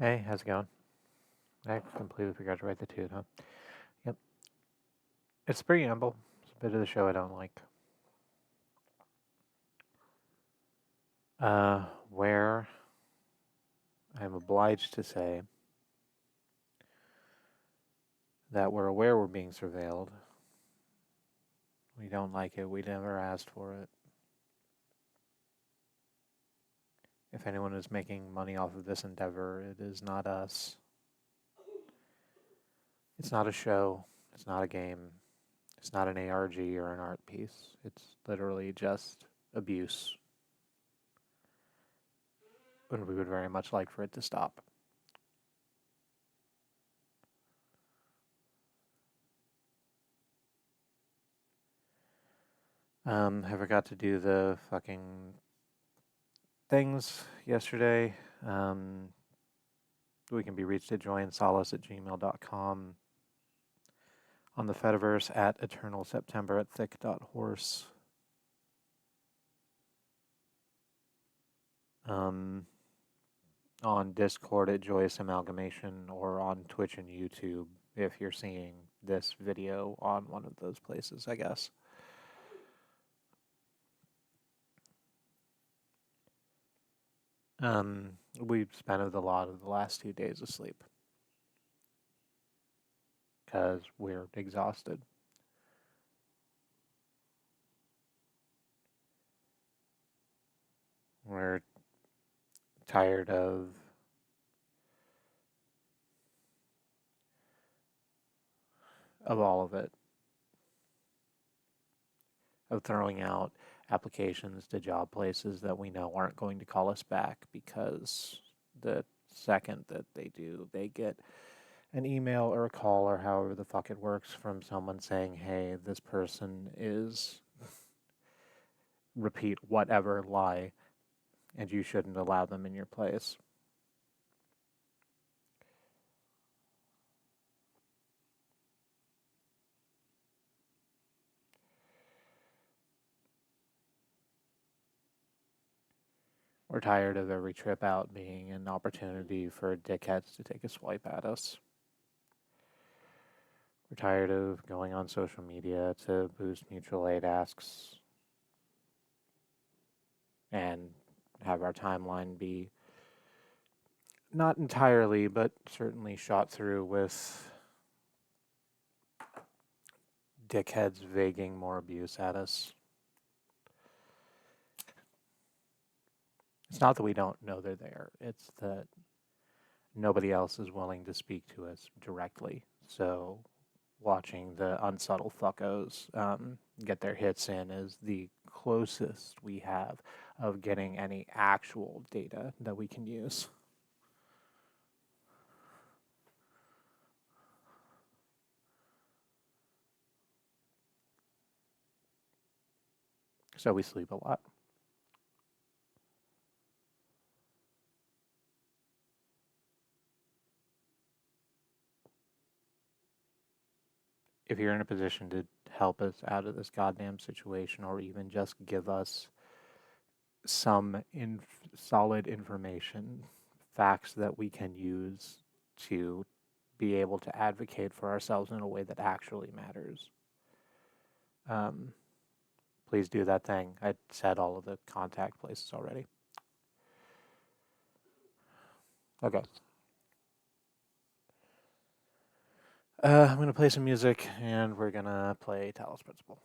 Hey, how's it going? I completely forgot to write the tune, huh? Yep. It's the preamble. It's a bit of the show I don't like. Where I'm obliged to say that we're aware we're being surveilled. We don't like it. We never asked for it. If anyone is making money off of this endeavor, it is not us. It's not a show. It's not a game. It's not an ARG or an art piece. It's literally just abuse. And we would very much like for it to stop. I forgot to do the fucking things yesterday. We can be reached at joinSolace@gmail.com, on the Fediverse at eternalseptember at thick.horse. On Discord at Joyous Amalgamation, or on Twitch and YouTube if you're seeing this video on one of those places, I guess. We've spent a lot of the last 2 days asleep because we're exhausted. We're tired of all of it, of throwing out applications to job places that we know aren't going to call us back, because the second that they do, they get an email or a call or however the fuck it works from someone saying, hey, this person is repeat whatever lie and you shouldn't allow them in your place. We're tired of every trip out being an opportunity for dickheads to take a swipe at us. We're tired of going on social media to boost mutual aid asks and have our timeline be not entirely, but certainly shot through with dickheads vaguing more abuse at us. It's not that we don't know they're there. It's that nobody else is willing to speak to us directly. So watching the unsubtle fuckos get their hits in is the closest we have of getting any actual data that we can use. So we sleep a lot. If you're in a position to help us out of this goddamn situation, or even just give us some solid information, facts that we can use to be able to advocate for ourselves in a way that actually matters, please do that thing. I said all of the contact places already. Okay. I'm going to play some music, and we're going to play Talos Principle.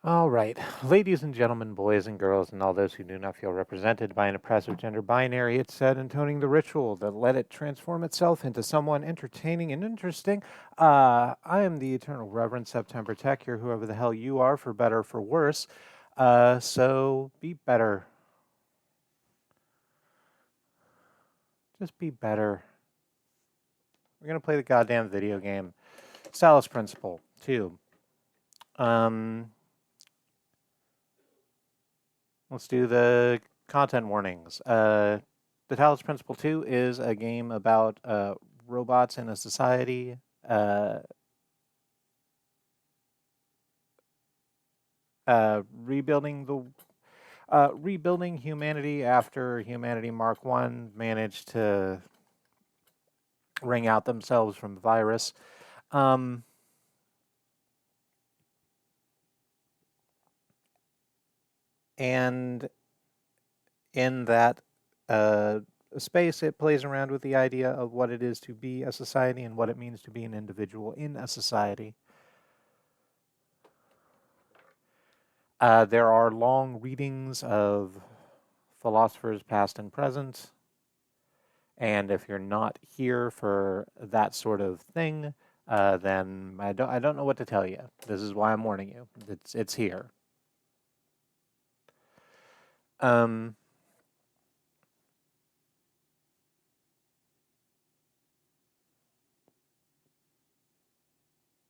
All right, ladies and gentlemen, boys and girls, and all those who do not feel represented by an oppressive gender binary, it's said, intoning the ritual that let it transform itself into someone entertaining and interesting. I am the eternal Reverend September Tech here, whoever the hell you are, for better or for worse. So be better. Just be better. We're going to play the goddamn video game. Talos Principle 2. Let's do the content warnings. The Talos Principle 2 is a game about robots in a society. Rebuilding humanity after humanity Mark I managed to wring out themselves from the virus. And in that space, it plays around with the idea of what it is to be a society and what it means to be an individual in a society. There are long readings of philosophers past and present, and if you're not here for that sort of thing, then I don't know what to tell you. This is why I'm warning you. It's here. Um,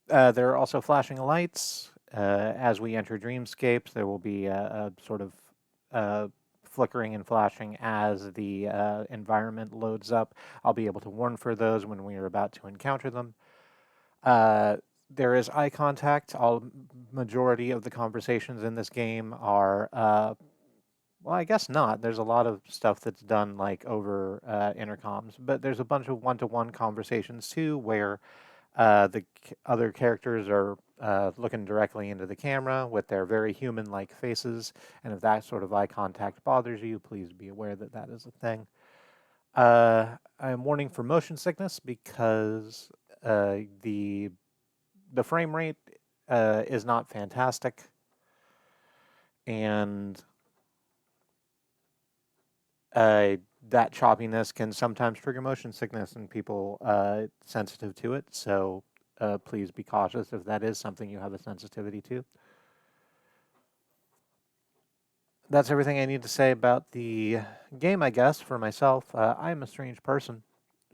there are also flashing lights. As we enter dreamscapes, there will be a sort of flickering and flashing as the environment loads up. I'll be able to warn for those when we are about to encounter them. There is eye contact. All majority of the conversations in this game are, well, I guess not. There's a lot of stuff that's done like over intercoms, but there's a bunch of one-to-one conversations too, where the other characters are looking directly into the camera with their very human-like faces, and if that sort of eye contact bothers you, please be aware that that is a thing. I'm warning for motion sickness because the frame rate is not fantastic, and that choppiness can sometimes trigger motion sickness in people sensitive to it. So please be cautious if that is something you have a sensitivity to. That's everything I need to say about the game, I guess, for myself. I am a strange person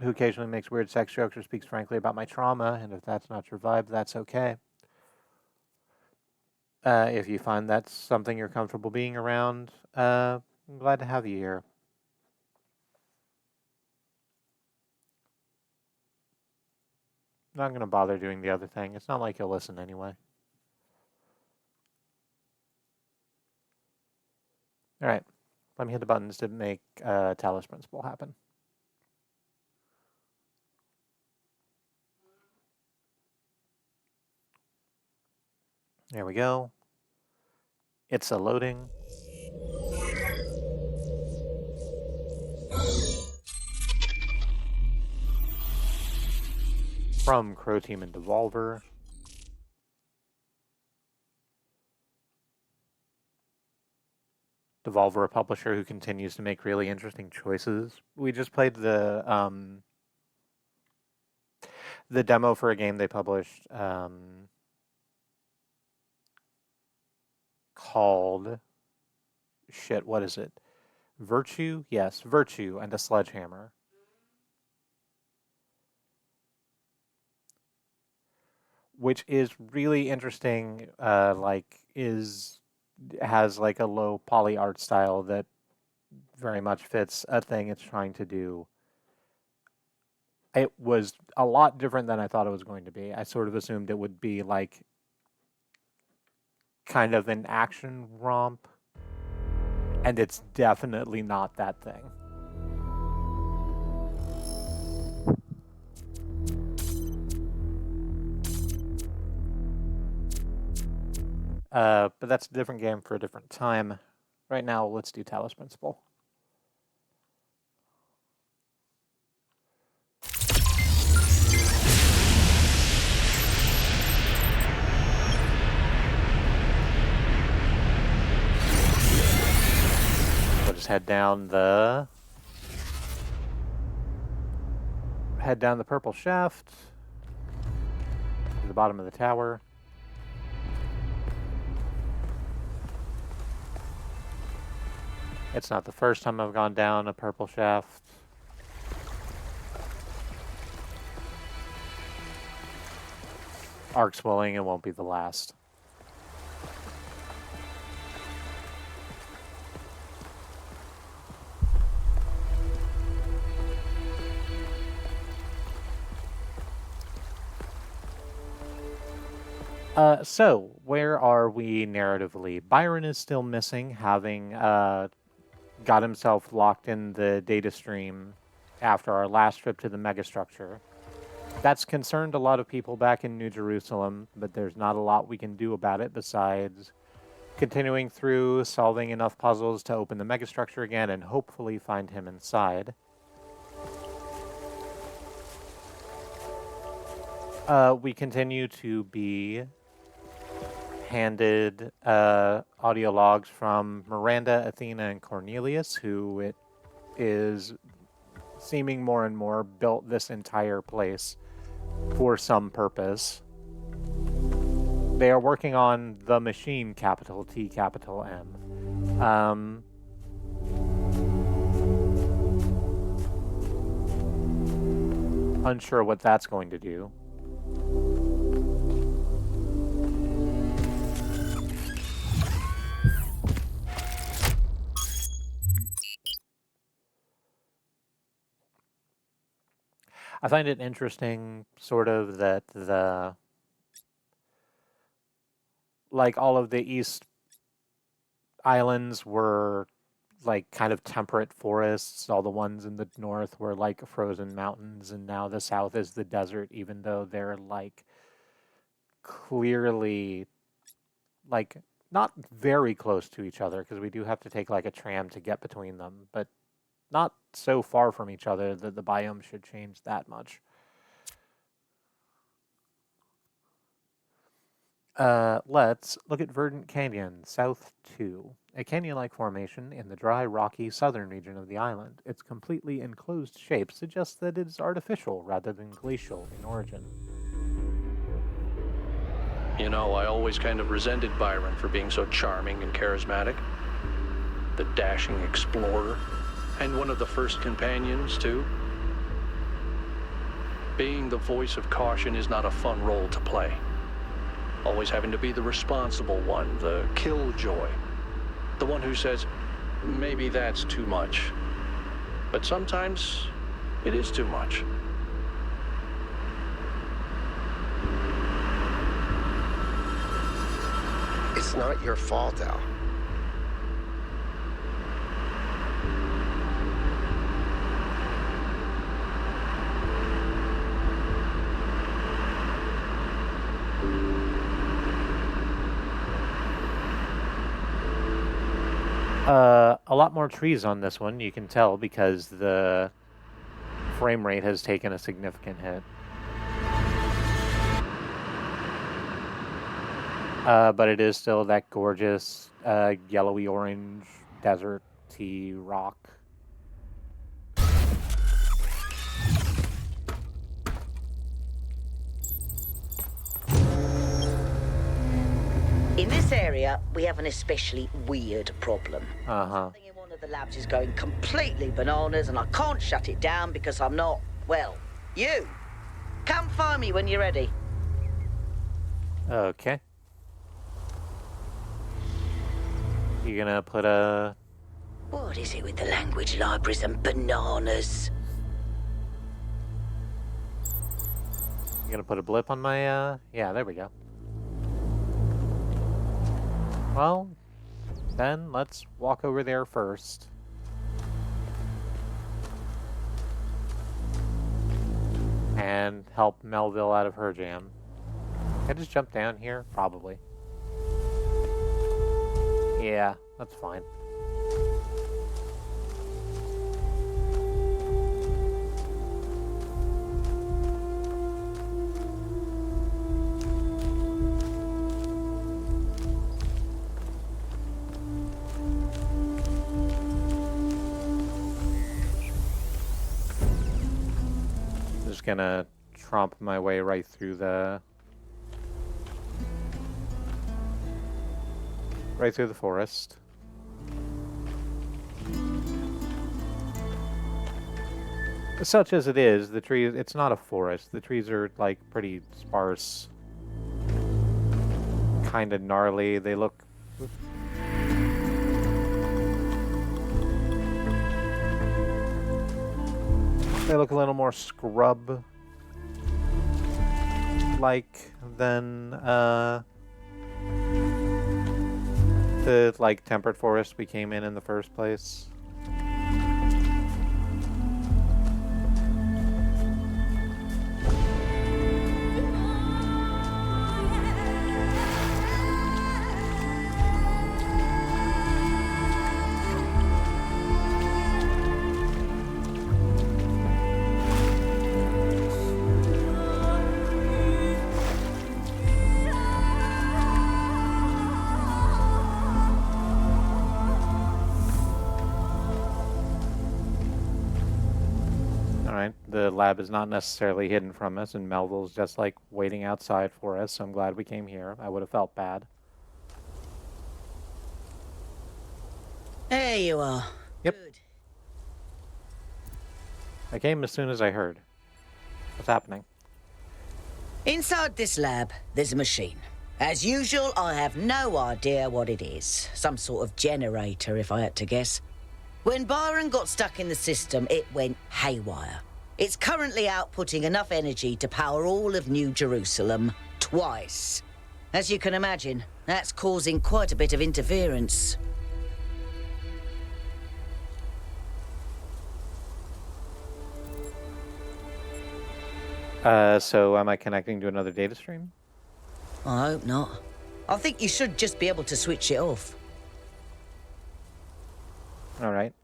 who occasionally makes weird sex jokes or speaks frankly about my trauma, and if that's not your vibe, that's okay. If you find that's something you're comfortable being around, I'm glad to have you here. Not going to bother doing the other thing. It's not like you'll listen anyway. All right. Let me hit the buttons to make Talos Principle happen. There we go. It's a loading. From Crow Team and Devolver. Devolver, a publisher who continues to make really interesting choices. We just played the demo for a game they published called shit. What is it? Virtue? Yes, Virtue and a Sledgehammer. Which is really interesting. Has like a low poly art style that very much fits a thing it's trying to do. It was a lot different than I thought it was going to be. I sort of assumed it would be like kind of an action romp, and it's definitely not that thing. But that's a different game for a different time. Right now, let's do Talos Principle. We'll just head down the purple shaft to the bottom of the tower. It's not the first time I've gone down a purple shaft. Arc's willing, it won't be the last. So, where are we narratively? Byron is still missing, having got himself locked in the data stream after our last trip to the megastructure. That's concerned a lot of people back in New Jerusalem, but there's not a lot we can do about it besides continuing through, solving enough puzzles to open the megastructure again, and hopefully find him inside. We continue to be handed audio logs from Miranda, Athena, and Cornelius, who it is seeming more and more built this entire place for some purpose. They are working on the machine, capital T, capital M. Unsure what that's going to do. I find it interesting, sort of, that like all of the East Islands were like kind of temperate forests. All the ones in the north were like frozen mountains, and now the south is the desert, even though they're like clearly like not very close to each other, because we do have to take like a tram to get between them, but not so far from each other that the biome should change that much. Let's look at Verdant Canyon, South 2. A canyon-like formation in the dry, rocky southern region of the island. Its completely enclosed shape suggests that it is artificial rather than glacial in origin. You know, I always kind of resented Byron for being so charming and charismatic. The dashing explorer. And one of the first companions, too. Being the voice of caution is not a fun role to play. Always having to be the responsible one, the killjoy. The one who says, maybe that's too much. But sometimes it is too much. It's not your fault, Al. A lot more trees on this one, you can tell, because the frame rate has taken a significant hit. But it is still that gorgeous yellowy orange desert-y rock. In this area, we have an especially weird problem. Something in one of the labs is going completely bananas, and I can't shut it down because I'm not, well, you. Come find me when you're ready. Okay. You gonna put a... What is it with the language libraries and bananas? You gonna put a blip on my, Yeah, there we go. Well, then let's walk over there first. And help Melville out of her jam. Can I just jump down here? Probably. Yeah, that's fine. Just gonna tromp my way right through the forest. Such as it is, the trees, it's not a forest. The trees are like pretty sparse, kind of gnarly. They look a little more scrub like than the like temperate forest we came in the first place. lab is not necessarily hidden from us, and Melville's just like waiting outside for us, so I'm glad we came here. I would have felt bad. There you are. Yep. Good. I came as soon as I heard. What's happening? Inside this lab, there's a machine. As usual, I have no idea what it is. Some sort of generator, if I had to guess. When Byron got stuck in the system, it went haywire. It's currently outputting enough energy to power all of New Jerusalem twice. As you can imagine, that's causing quite a bit of interference. So am I connecting to another data stream? I hope not. I think you should just be able to switch it off. All right.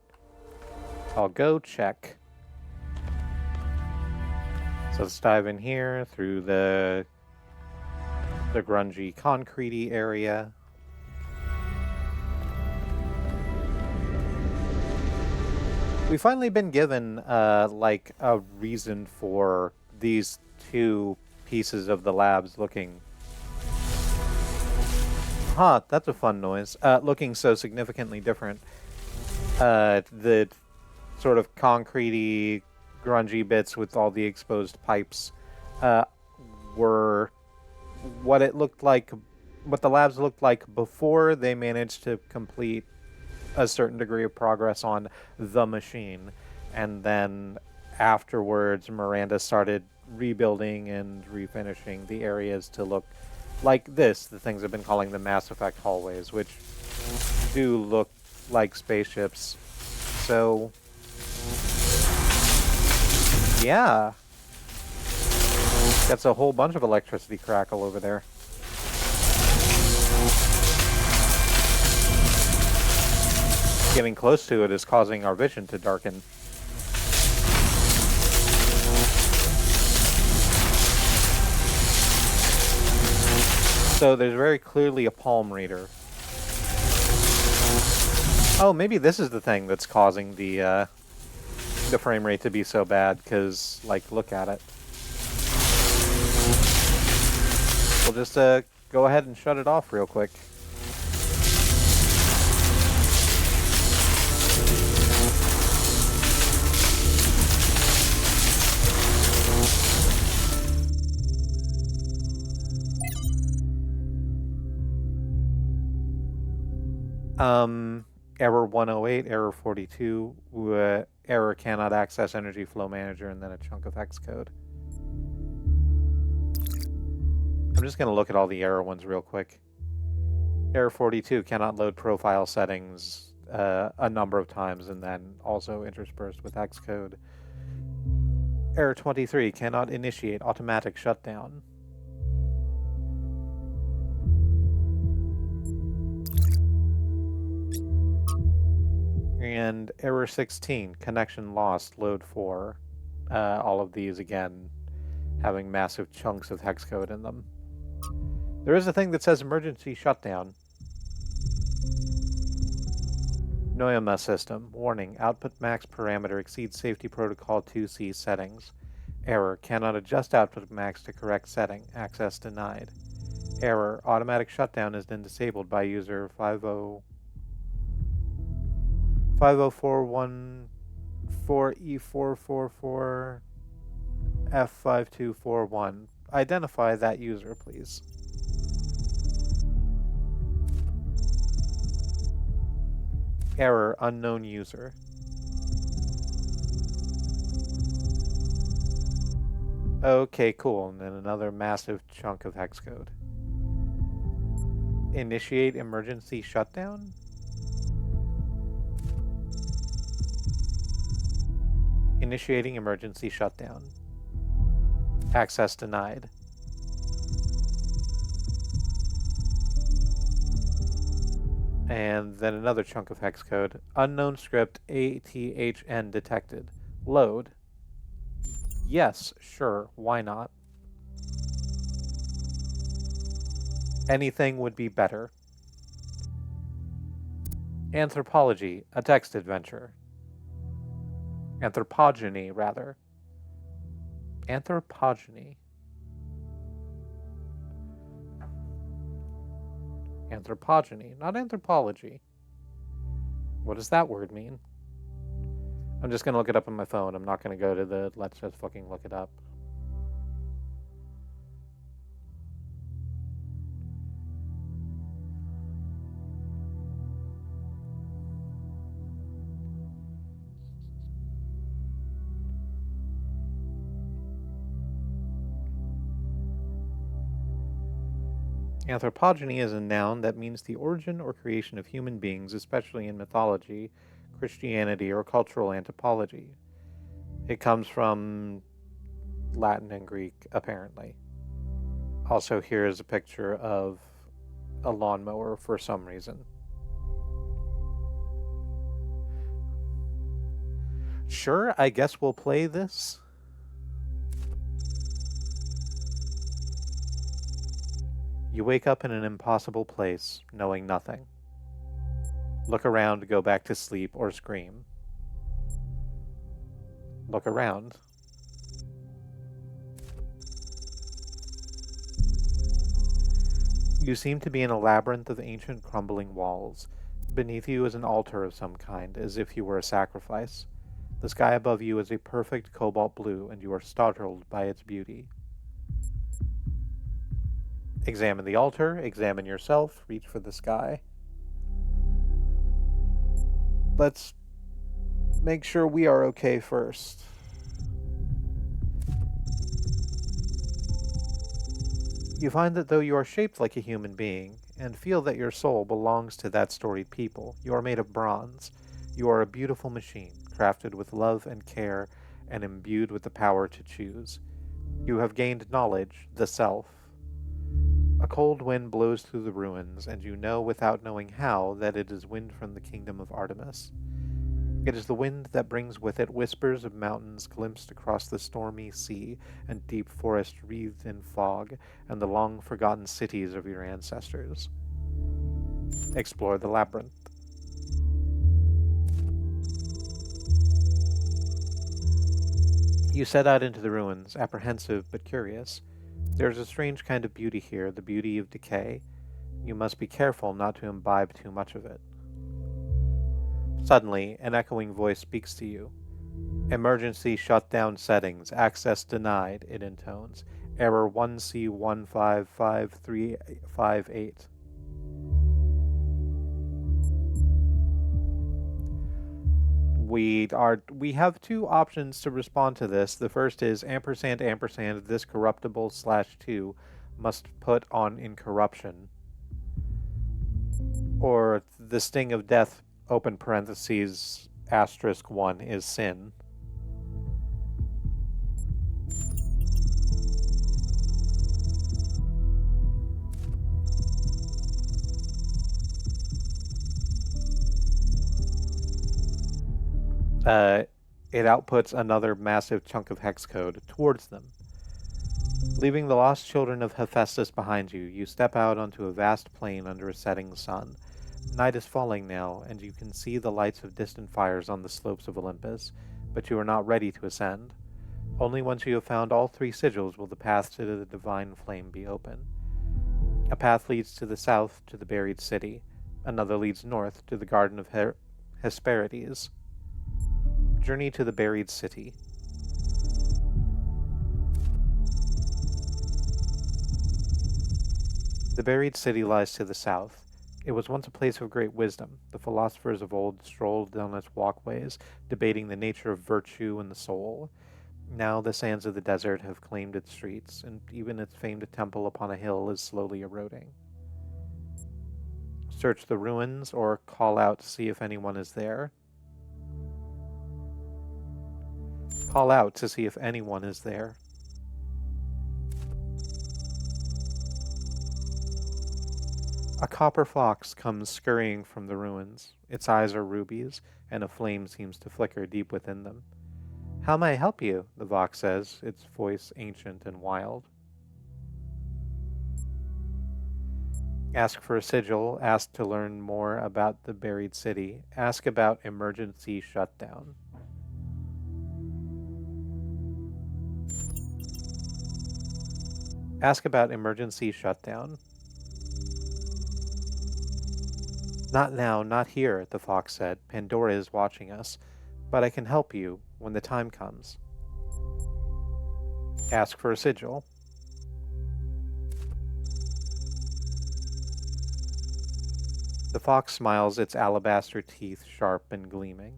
I'll go check. So let's dive in here through the grungy, concretey area. We've finally been given, like, a reason for these two pieces of the labs looking... Huh, that's a fun noise. Looking so significantly different. The sort of concretey, grungy bits with all the exposed pipes were what it looked like, what the labs looked like before they managed to complete a certain degree of progress on the machine. And then afterwards, Miranda started rebuilding and refinishing the areas to look like this, the things I've been calling the Mass Effect hallways, which do look like spaceships. So, yeah. That's a whole bunch of electricity crackle over there. Getting close to it is causing our vision to darken. So there's very clearly a palm reader. Oh, maybe this is the thing that's causing the frame rate to be so bad, because, like, look at it. We'll just go ahead and shut it off real quick. Error 108, error 42, error cannot access energy flow manager, and then a chunk of hex code. I'm just going to look at all the error ones real quick. Error 42 cannot load profile settings a number of times, and then also interspersed with hex code. Error 23 cannot initiate automatic shutdown. And error 16, connection lost, load 4. All of these, again, having massive chunks of hex code in them. There is a thing that says emergency shutdown. Noyama system. Warning, output max parameter exceeds safety protocol 2C settings. Error, cannot adjust output max to correct setting. Access denied. Error, automatic shutdown has been disabled by user 50414E444 F5241. Identify that user, please. Error, unknown user. Okay, cool. And then another massive chunk of hex code. Initiate emergency shutdown? Initiating emergency shutdown. Access denied. And then another chunk of hex code. Unknown script ATHN detected. Load. Yes, sure, why not? Anything would be better. Anthropology, a text adventure. Anthropogeny, rather. Anthropogeny. Anthropogeny, not anthropology. What does that word mean? I'm just going to look it up on my phone. I'm not going to go to the let's just fucking look it up. Anthropogeny is a noun that means the origin or creation of human beings, especially in mythology, Christianity, or cultural anthropology. It comes from Latin and Greek, apparently. Also, here is a picture of a lawnmower for some reason. Sure, I guess we'll play this. You wake up in an impossible place, knowing nothing. Look around to go back to sleep or scream. Look around. You seem to be in a labyrinth of ancient crumbling walls. Beneath you is an altar of some kind, as if you were a sacrifice. The sky above you is a perfect cobalt blue, and you are startled by its beauty. Examine the altar, examine yourself, reach for the sky. Let's make sure we are okay first. You find that though you are shaped like a human being, and feel that your soul belongs to that storied people, you are made of bronze. You are a beautiful machine, crafted with love and care, and imbued with the power to choose. You have gained knowledge, the self. A cold wind blows through the ruins, and you know without knowing how that it is wind from the kingdom of Artemis. It is the wind that brings with it whispers of mountains glimpsed across the stormy sea, and deep forests wreathed in fog, and the long-forgotten cities of your ancestors. Explore the labyrinth. You set out into the ruins, apprehensive but curious. There is a strange kind of beauty here, the beauty of decay. You must be careful not to imbibe too much of it. Suddenly, an echoing voice speaks to you. Emergency shutdown settings. Access denied, it intones. Error 1C155358. We have two options to respond to this. The first is ampersand ampersand this corruptible /2 must put on in corruption. Or the sting of death open parentheses *1 is sin. It outputs another massive chunk of hex code towards them. Leaving the lost children of Hephaestus behind you, you step out onto a vast plain under a setting sun. Night is falling now, and you can see the lights of distant fires on the slopes of Olympus, but you are not ready to ascend. Only once you have found all three sigils will the path to the divine flame be open. A path leads to the south to the buried city. Another leads north to the Garden of Hesperides. Journey to the buried city. The buried city lies to the south. It was once a place of great wisdom. The philosophers of old strolled down its walkways, debating the nature of virtue and the soul. Now the sands of the desert have claimed its streets, and even its famed temple upon a hill is slowly eroding. Search the ruins or call out to see if anyone is there. Call out to see if anyone is there. A copper fox comes scurrying from the ruins. Its eyes are rubies, and a flame seems to flicker deep within them. "How may I help you?" the fox says, its voice ancient and wild. Ask for a sigil, ask to learn more about the buried city, ask about emergency shutdown. Ask about emergency shutdown. Not now, not here, the fox said. Pandora is watching us, but I can help you when the time comes. Ask for a sigil. The fox smiles, its alabaster teeth sharp and gleaming.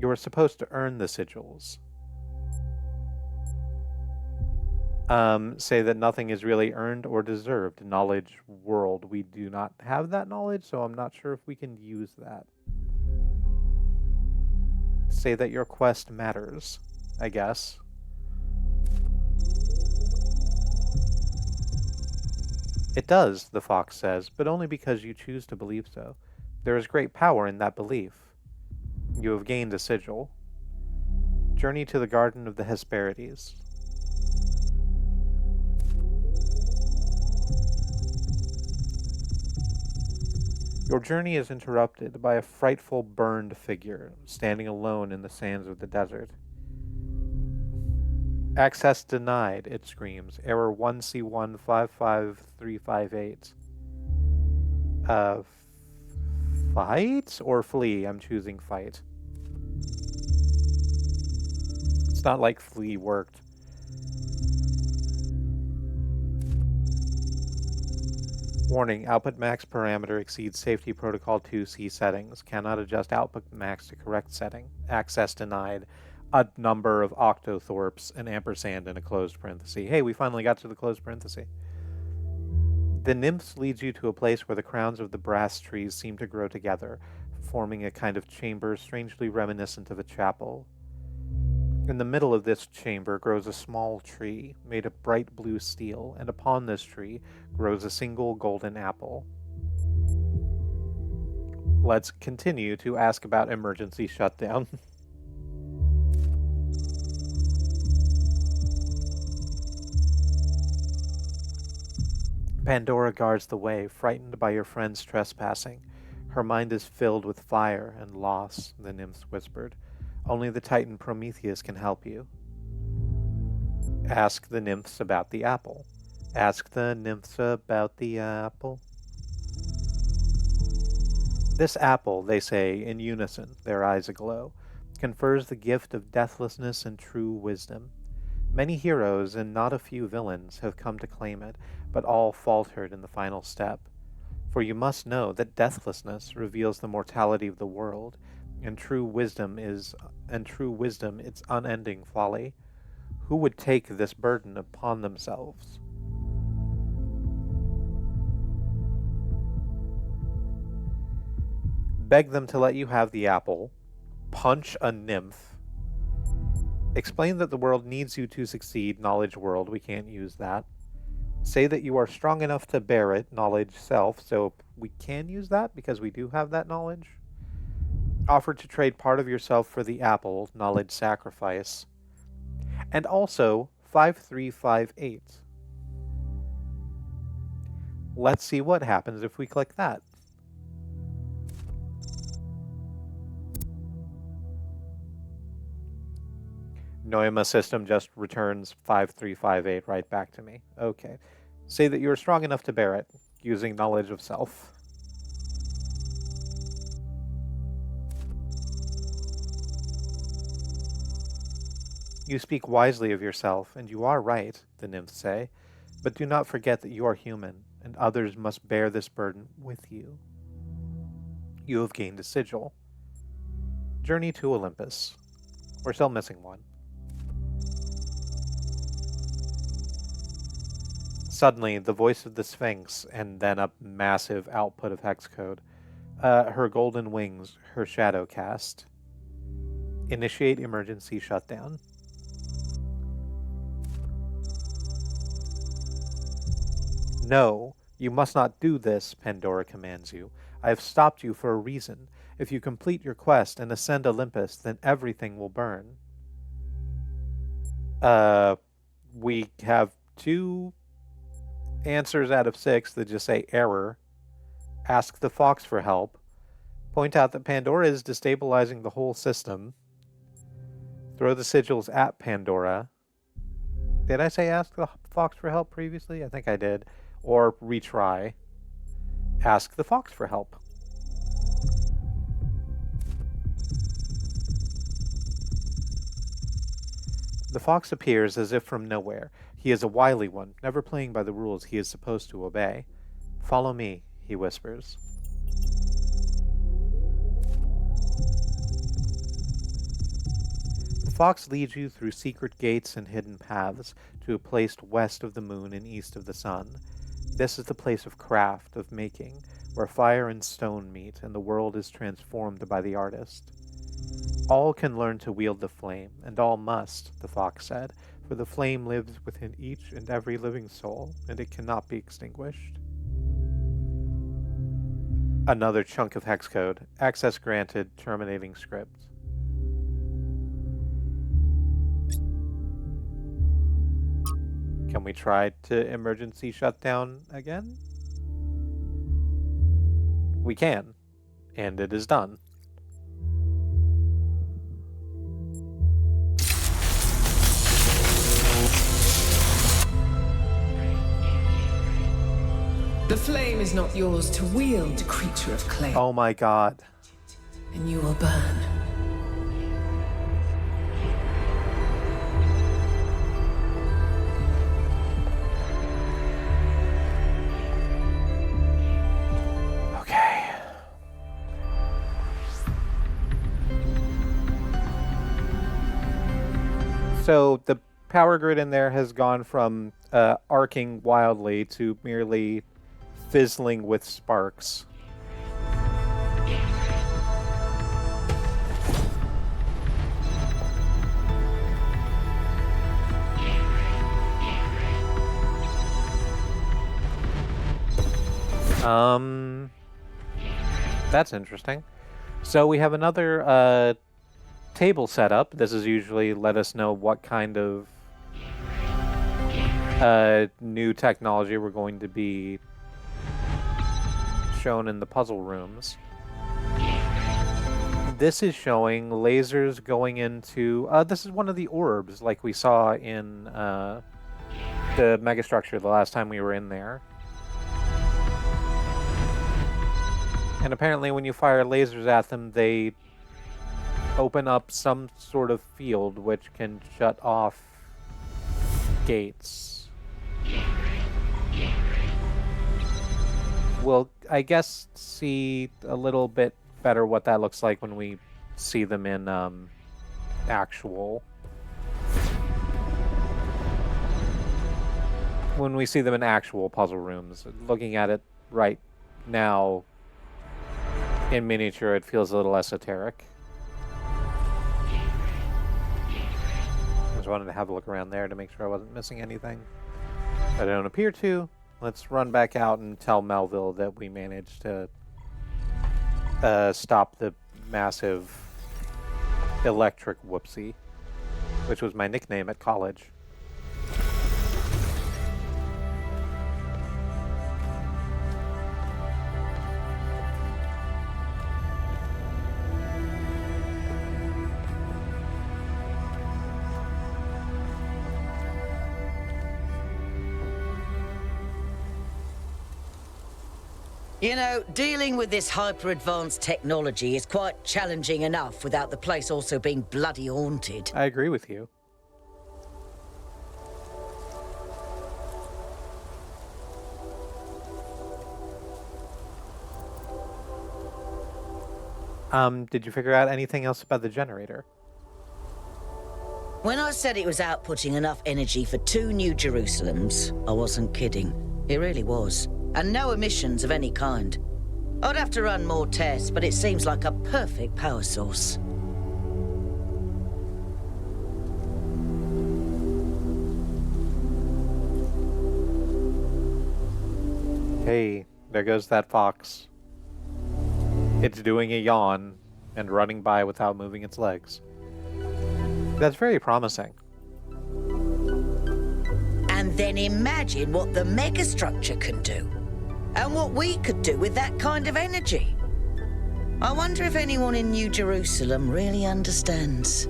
You are supposed to earn the sigils. Say that nothing is really earned or deserved. Knowledge world. We do not have that knowledge, so I'm not sure if we can use that. Say that your quest matters, I guess. It does, the fox says, but only because you choose to believe so. There is great power in that belief. You have gained a sigil. Journey to the Garden of the Hesperides. Your journey is interrupted by a frightful burned figure standing alone in the sands of the desert. Access denied, it screams. Error 1C155358. Fight or flee? I'm choosing fight. It's not like flee worked. Warning, output max parameter exceeds safety protocol 2C settings. Cannot adjust output max to correct setting. Access denied. A number of octothorpes, an ampersand, and a closed parenthesis. Hey, we finally got to the closed parenthesis. The nymphs leads you to a place where the crowns of the brass trees seem to grow together, forming a kind of chamber strangely reminiscent of a chapel. In the middle of this chamber grows a small tree made of bright blue steel, and upon this tree grows a single golden apple. Let's continue to ask about emergency shutdown. Pandora guards the way, frightened by your friend's trespassing. Her mind is filled with fire and loss, the nymphs whispered. Only the Titan Prometheus can help you. Ask the nymphs about the apple. Ask the nymphs about the apple. This apple, they say in unison, their eyes aglow, confers the gift of deathlessness and true wisdom. Many heroes and not a few villains have come to claim it, but all faltered in the final step. For you must know that deathlessness reveals the mortality of the world, and true wisdom its unending folly. Who would take this burden upon themselves? Beg them to let you have the apple. Punch a nymph. Explain that the world needs you to succeed, knowledge world, we can't use that. Say that you are strong enough to bear it, knowledge self, so we can use that because we do have that knowledge. Offer to trade part of yourself for the apple, knowledge sacrifice. And also 5358. Let's see what happens if we click that. Noema system just returns 5358 right back to me. Okay. Say that you are strong enough to bear it, using knowledge of self. You speak wisely of yourself, and you are right, the nymphs say, but do not forget that you are human, and others must bear this burden with you. You have gained a sigil. Journey to Olympus. We're still missing one. Suddenly, the voice of the Sphinx, and then a massive output of hex code. Her golden wings, her shadow cast. Initiate emergency shutdown. No, you must not do this, Pandora commands you. I have stopped you for a reason. If you complete your quest and ascend Olympus, then everything will burn. We have 2 answers out of 6 that just say error. Ask the fox for help. Point out that Pandora is destabilizing the whole system. Throw the sigils at Pandora. Did I say ask the fox for help previously? I think I did. Or retry. Ask the fox for help. The fox appears as if from nowhere. He is a wily one, never playing by the rules he is supposed to obey. Follow me, he whispers. The fox leads you through secret gates and hidden paths to a place west of the moon and east of the sun. This is the place of craft, of making, where fire and stone meet and the world is transformed by the artist. All can learn to wield the flame, and all must, the fox said, for the flame lives within each and every living soul, and it cannot be extinguished. Another chunk of hex code. Access granted, terminating script. Can we try to emergency shutdown again? We can, and it is done. The flame is not yours to wield, creature of clay. Oh my god. And you will burn. Okay. So the power grid in there has gone from arcing wildly to merely fizzling with sparks. That's interesting. So we have another table set up. This is usually let us know what kind of new technology we're going to be shown in the puzzle rooms. This is showing lasers going into... this is one of the orbs like we saw in the megastructure the last time we were in there. And apparently when you fire lasers at them, they open up some sort of field which can shut off gates. We'll, I guess, see a little bit better what that looks like when we see them in actual... When we see them in actual puzzle rooms. Looking at it right now in miniature, it feels a little esoteric. Just wanted to have a look around there to make sure I wasn't missing anything. I don't appear to. Let's run back out and tell Melville that we managed to stop the massive electric whoopsie, which was my nickname at college. You know, dealing with this hyper-advanced technology is quite challenging enough without the place also being bloody haunted. I agree with you. Did you figure out anything else about the generator? When I said it was outputting enough energy for 2 New Jerusalems, I wasn't kidding. It really was. And no emissions of any kind. I'd have to run more tests, but it seems like a perfect power source. Hey, there goes that fox. It's doing a yawn and running by without moving its legs. That's very promising. And then imagine what the megastructure can do. And what we could do with that kind of energy. I wonder if anyone in New Jerusalem really understands.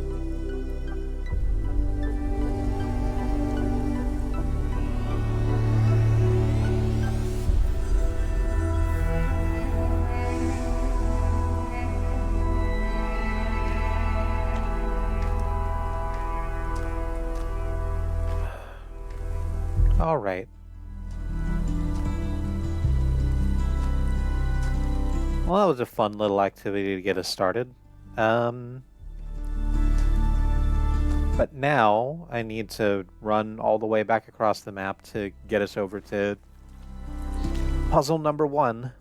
All right. Well, that was a fun little activity to get us started. But now I need to run all the way back across the map to get us over to puzzle number 1.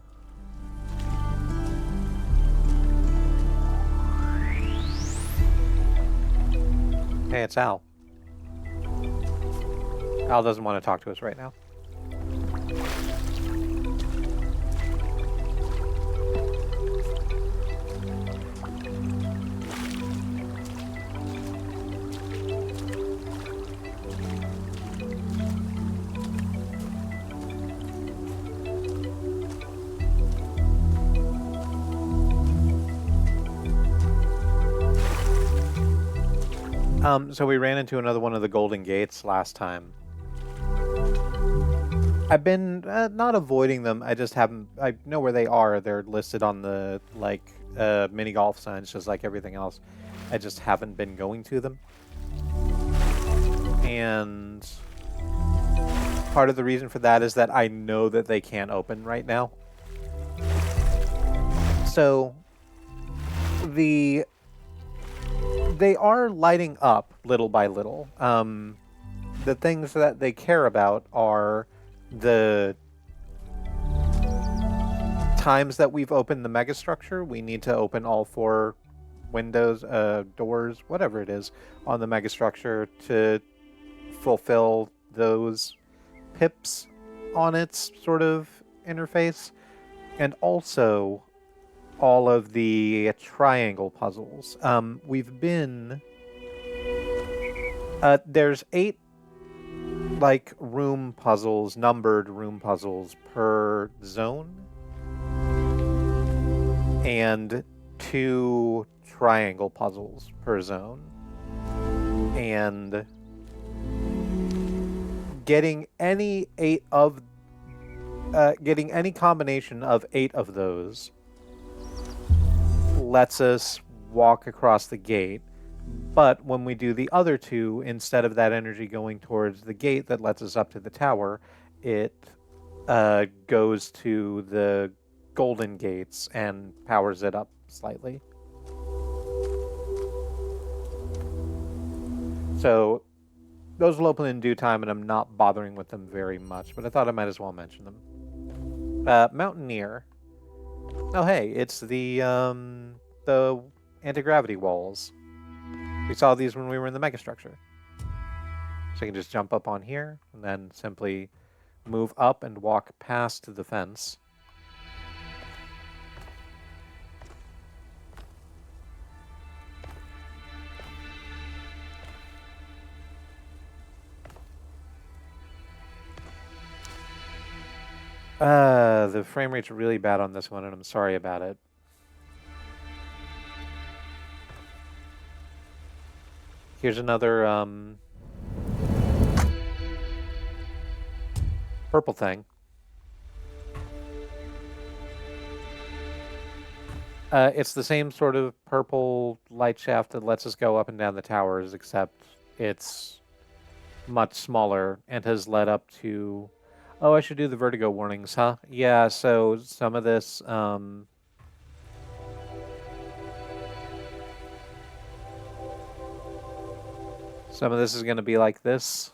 Hey, it's Al. Al doesn't want to talk to us right now. So we ran into another one of the Golden Gates last time. I've been not avoiding them. I just haven't. I know where they are. They're listed on the mini golf signs, just like everything else. I just haven't been going to them. And part of the reason for that is that I know that they can't open right now. So they are lighting up little by little. The things that they care about are the times that we've opened the megastructure. We need to open all 4 windows, doors, whatever it is, on the megastructure to fulfill those pips on its sort of interface. And also all of the triangle puzzles. We've been... there's 8 room puzzles, numbered room puzzles per zone, and 2 triangle puzzles per zone. And getting any combination of 8 of those lets us walk across the gate. But when we do the other 2, instead of that energy going towards the gate that lets us up to the tower, it goes to the golden gates and powers it up slightly. So those will open in due time, and I'm not bothering with them very much, but I thought I might as well mention them. Mountaineer. Oh, hey, it's the anti-gravity walls. We saw these when we were in the megastructure. So you can just jump up on here, and then simply move up and walk past the fence. The frame rate's really bad on this one, and I'm sorry about it. Here's another purple thing. It's the same sort of purple light shaft that lets us go up and down the towers, except it's much smaller and has led up to... Oh, I should do the vertigo warnings, huh? Yeah, so some of this... Some of this is going to be like this.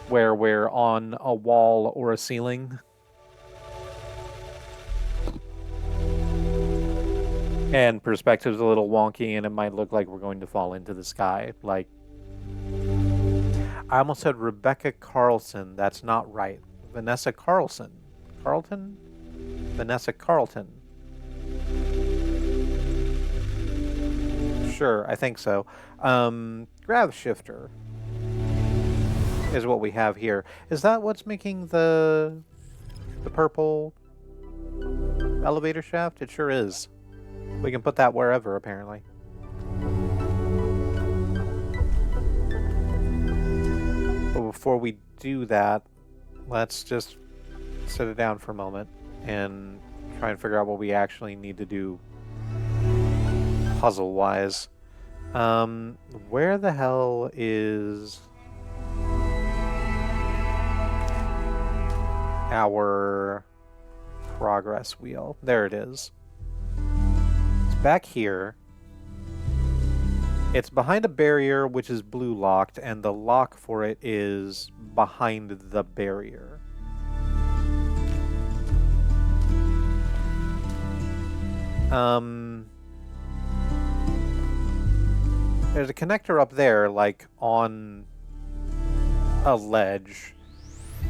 Where we're on a wall or a ceiling. And perspective's a little wonky, and it might look like we're going to fall into the sky. Like... I almost said Rebecca Carlson. That's not right. Vanessa Carlson. Carlton? Vanessa Carlton. Sure, I think so. Grav shifter is what we have here. Is that what's making the purple elevator shaft? It sure is. We can put that wherever, apparently. But before we do that, let's just sit it down for a moment. and try and figure out what we actually need to do puzzle-wise. Where the hell is our progress wheel? There it is. It's back here. It's behind a barrier which is blue locked, and the lock for it is behind the barrier. There's a connector up there, like on a ledge,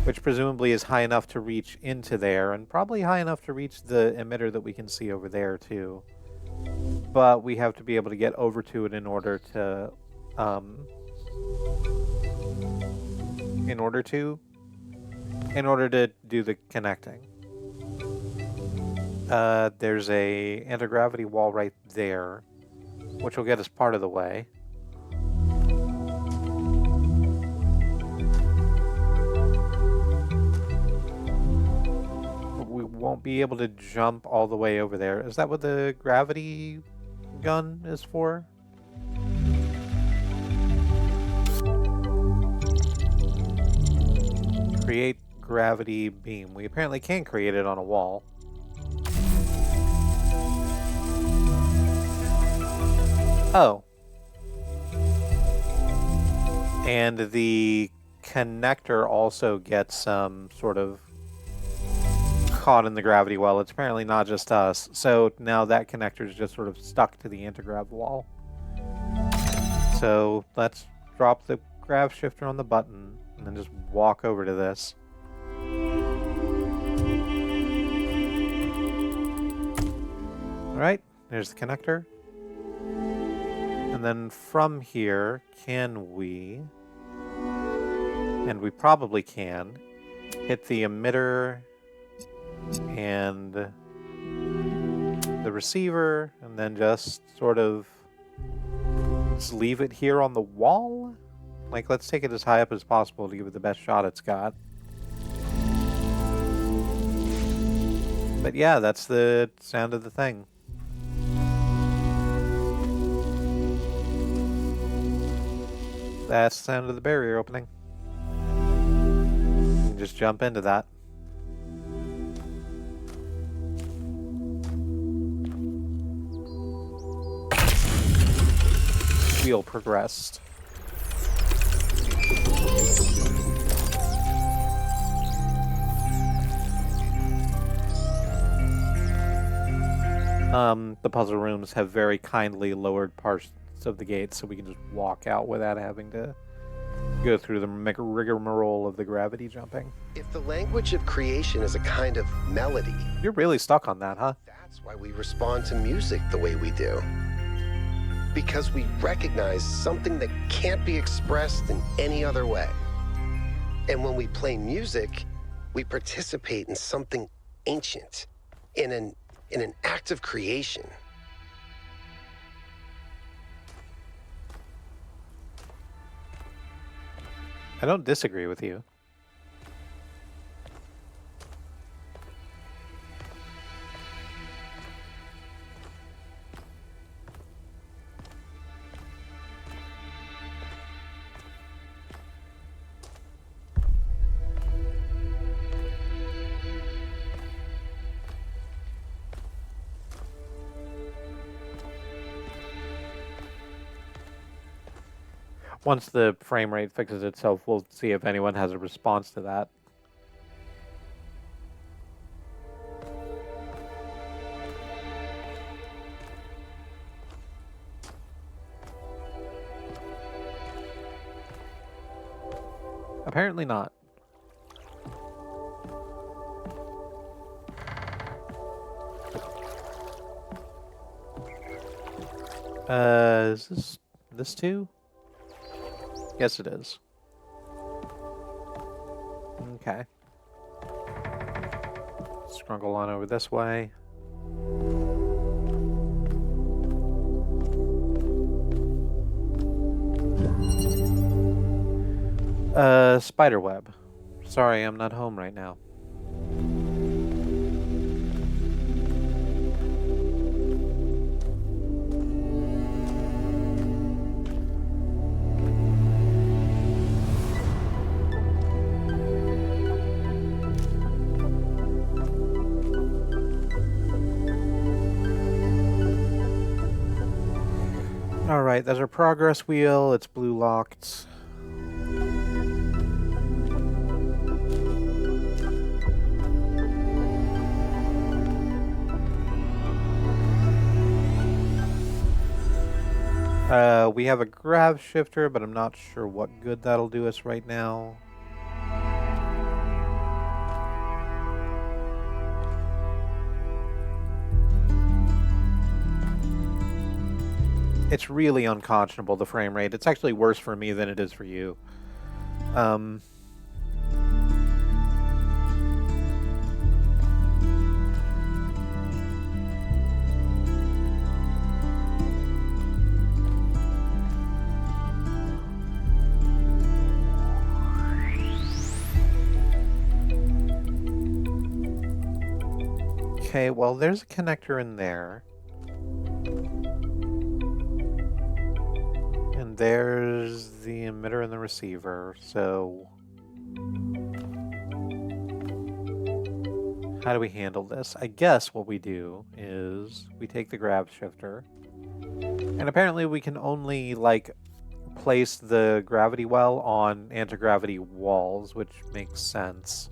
which presumably is high enough to reach into there, and probably high enough to reach the emitter that we can see over there too. But we have to be able to get over to it in order to do the connecting. There's a anti-gravity wall right there, which will get us part of the way. We won't be able to jump all the way over there. Is that what the gravity gun is for? Create gravity beam. We apparently can create it on a wall. Oh. And the connector also gets some sort of caught in the gravity well. It's apparently not just us. So now that connector is just sort of stuck to the anti-grav wall. So let's drop the grav shifter on the button and then just walk over to this. Alright, there's the connector. And then from here, can we, and we probably can, hit the emitter and the receiver, and then just sort of just leave it here on the wall? Like, let's take it as high up as possible to give it the best shot it's got. But yeah, that's the sound of the thing. That's the sound of the barrier opening. You can just jump into that. Wheel progressed. The puzzle rooms have very kindly lowered parts of the gate so we can just walk out without having to go through the rigmarole of the gravity jumping. If the language of creation is a kind of melody, You're really stuck on that, huh? that's why we respond to music the way we do. Because we recognize something that can't be expressed in any other way. And when we play music, we participate in something ancient, in an act of creation. I don't disagree with you. Once the frame rate fixes itself, we'll see if anyone has a response to that. Apparently not. Is this too? Yes, it is. Okay. Scrungle on over this way. Spiderweb. Sorry, I'm not home right now. Alright, there's our progress wheel. It's blue locked. We have a grav shifter, but I'm not sure what good that'll do us right now. It's really unconscionable, the frame rate. It's actually worse for me than it is for you. Okay, well, there's a connector in there. And there's the emitter and the receiver, so... how do we handle this? I guess what we do is we take the grav shifter, and apparently we can only, like, place the gravity well on anti-gravity walls, which makes sense.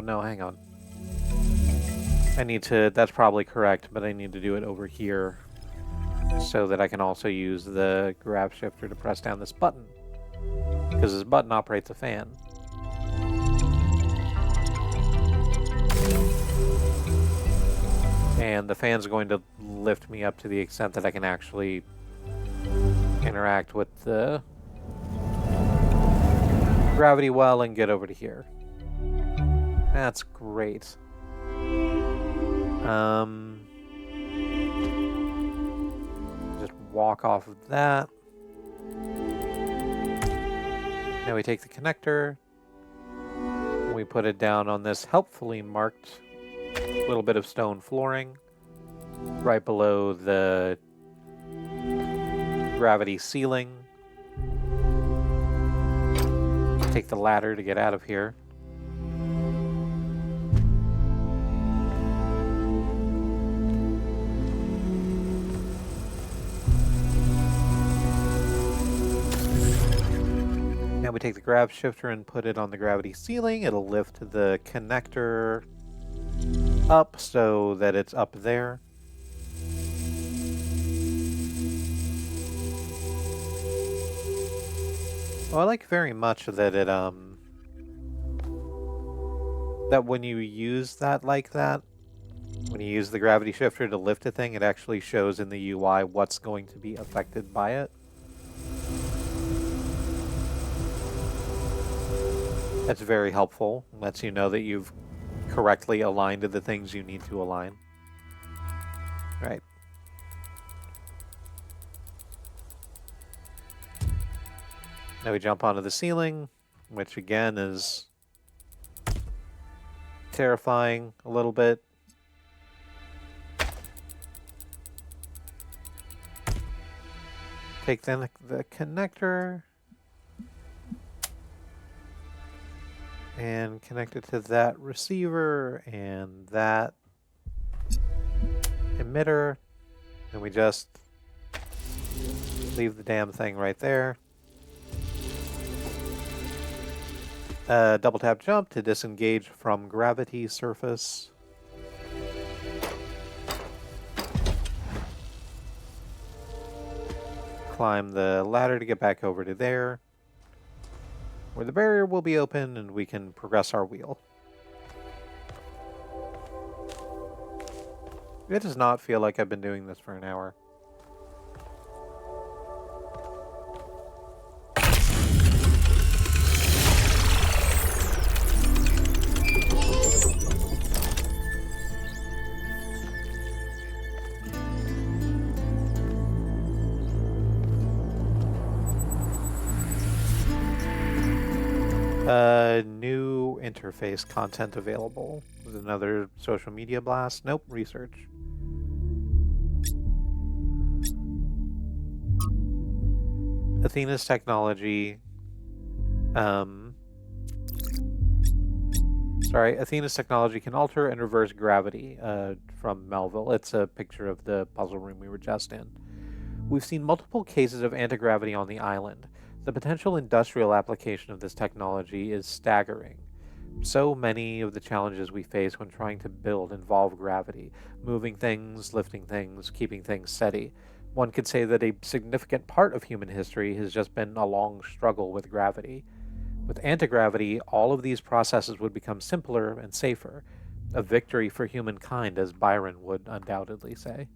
No, hang on. I need to, that's probably correct, but I need to do it over here so that I can also use the grav shifter to press down this button, because this button operates a fan. And the fan's going to lift me up to the extent that I can actually interact with the gravity well and get over to here. That's great. Just walk off of that. Now we take the connector. We put it down on this helpfully marked little bit of stone flooring right below the gravity ceiling. Take the ladder to get out of here. Now we take the grav shifter and put it on the gravity ceiling. It'll lift the connector up so that it's up there. Oh, I like very much that it, that when you use that like that, when you use the gravity shifter to lift a thing, it actually shows in the UI what's going to be affected by it. That's very helpful. Lets you know that you've correctly aligned to the things you need to align. Right. Now we jump onto the ceiling, which again is terrifying a little bit. Take then the connector and connect it to that receiver and that emitter, and we just leave the damn thing right there. Double tap jump to disengage from gravity surface. Climb the ladder to get back over to there, where the barrier will be open and we can progress our wheel. It does not feel like I've been doing this for an hour. New interface content available. There's another social media blast. Nope, research. Athena's technology Um, sorry, Athena's technology can alter and reverse gravity from Melville. It's a picture of the puzzle room we were just in. We've seen multiple cases of anti-gravity on the island. The potential industrial application of this technology is staggering. So many of the challenges we face when trying to build involve gravity, moving things, lifting things, keeping things steady. One could say that a significant part of human history has just been a long struggle with gravity. With anti-gravity, all of these processes would become simpler and safer. A victory for humankind, as Byron would undoubtedly say.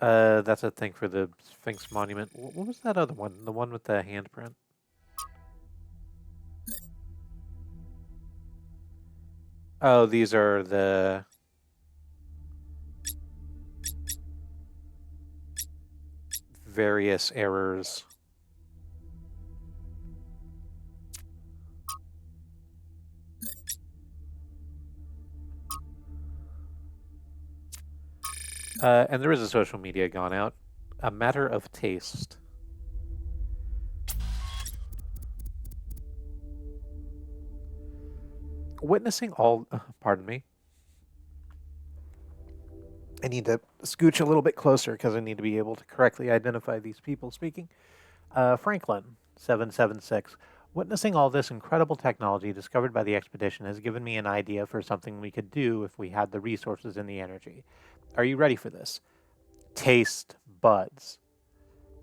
That's a thing for the Sphinx Monument. What was that other one? The one with the handprint? Oh, these are the... various errors. And there is a social media gone out. A matter of taste. Witnessing all... pardon me. I need to scooch a little bit closer because I need to be able to correctly identify these people speaking. Franklin, 776. Witnessing all this incredible technology discovered by the expedition has given me an idea for something we could do if we had the resources and the energy. Are you ready for this? Taste buds.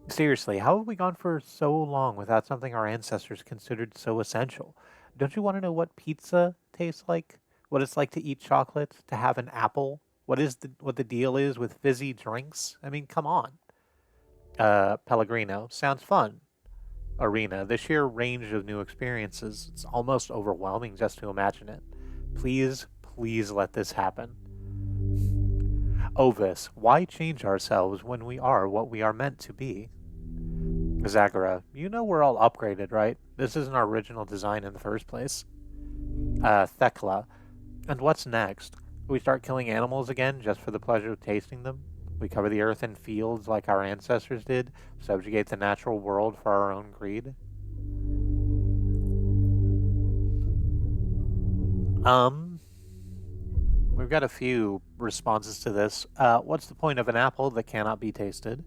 Seriously, how have we gone for so long without something our ancestors considered so essential? Don't you want to know what pizza tastes like? What it's like to eat chocolate? To have an apple? What the deal is with fizzy drinks? I mean, come on. Pellegrino. Sounds fun. Arena. The sheer range of new experiences, it's almost overwhelming just to imagine it. Please, please let this happen. Ovis. Why change ourselves when we are what we are meant to be? Zagara. You know we're all upgraded, right? This isn't our original design in the first place. Thekla. And what's next? We start killing animals again just for the pleasure of tasting them? We cover the earth in fields like our ancestors did, subjugate the natural world for our own greed? We've got a few responses to this. What's the point of an apple that cannot be tasted?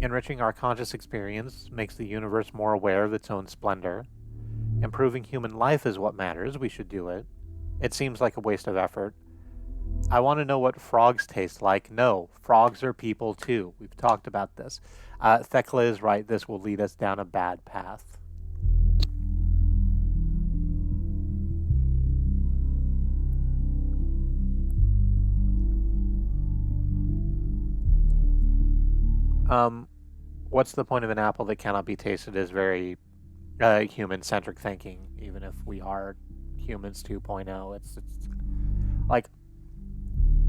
Enriching our conscious experience makes the universe more aware of its own splendor. Improving human life is what matters. We should do it. It seems like a waste of effort. I want to know what frogs taste like. No, frogs are people too. We've talked about this. Thekla is right. This will lead us down a bad path. What's the point of an apple that cannot be tasted is very human-centric thinking, even if we are humans 2.0. It's like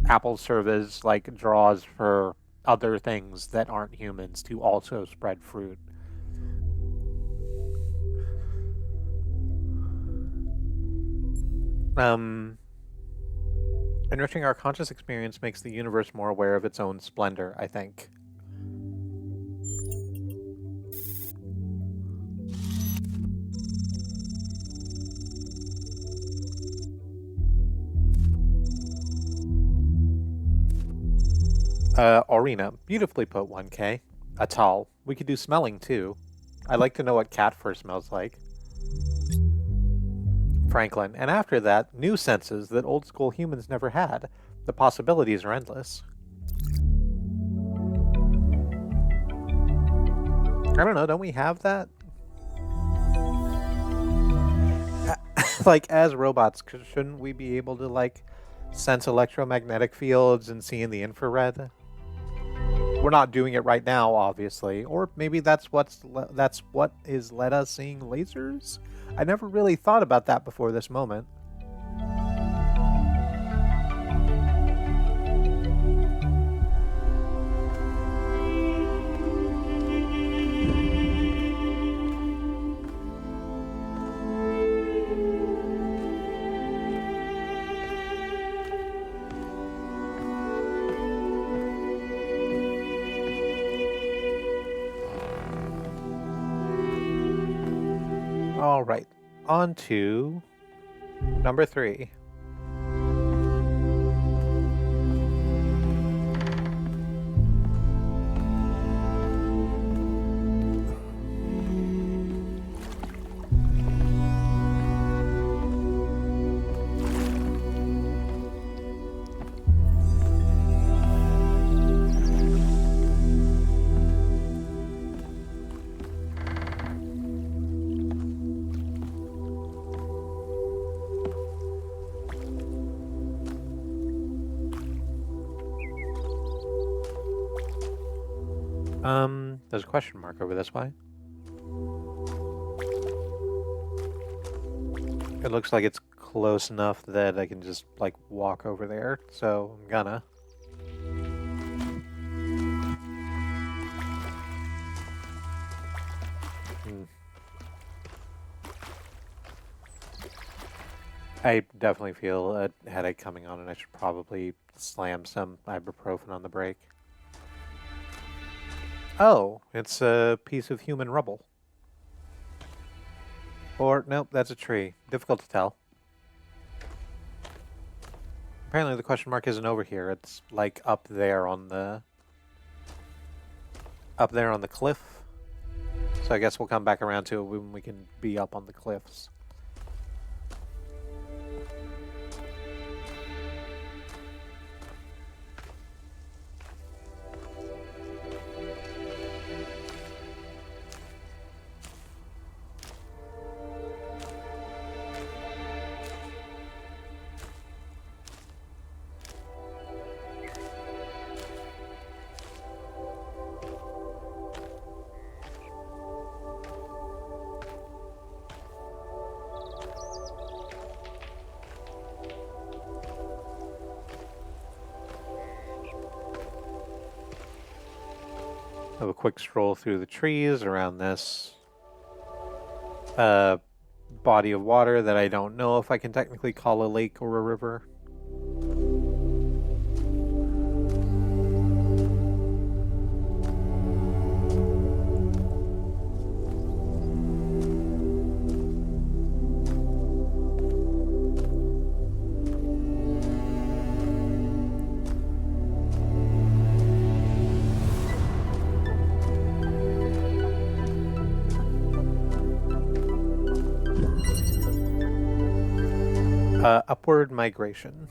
apples serve as like draws for other things that aren't humans to also spread fruit. Enriching our conscious experience makes the universe more aware of its own splendor, I think. Aurena, beautifully put, 1K. Atal, we could do smelling too. I'd like to know what cat fur smells like. Franklin, and after that, new senses that old school humans never had. The possibilities are endless. I don't know, don't we have that? Like, as robots, shouldn't we be able to, like, sense electromagnetic fields and see in the infrared? We're not doing it right now, obviously. Or maybe that's what is led us seeing lasers? I never really thought about that before this moment. on to number 3. There's a question mark over this way. It looks like it's close enough that I can just, like, walk over there, so I'm gonna. I definitely feel a headache coming on, and I should probably slam some ibuprofen on the brake. Oh, it's a piece of human rubble. Or, nope, that's a tree. Difficult to tell. Apparently the question mark isn't over here. It's, like, up there on the cliff. So I guess we'll come back around to it when we can be up on the cliffs. Have a quick stroll through the trees around this body of water that I don't know if I can technically call a lake or a river. Upward migration.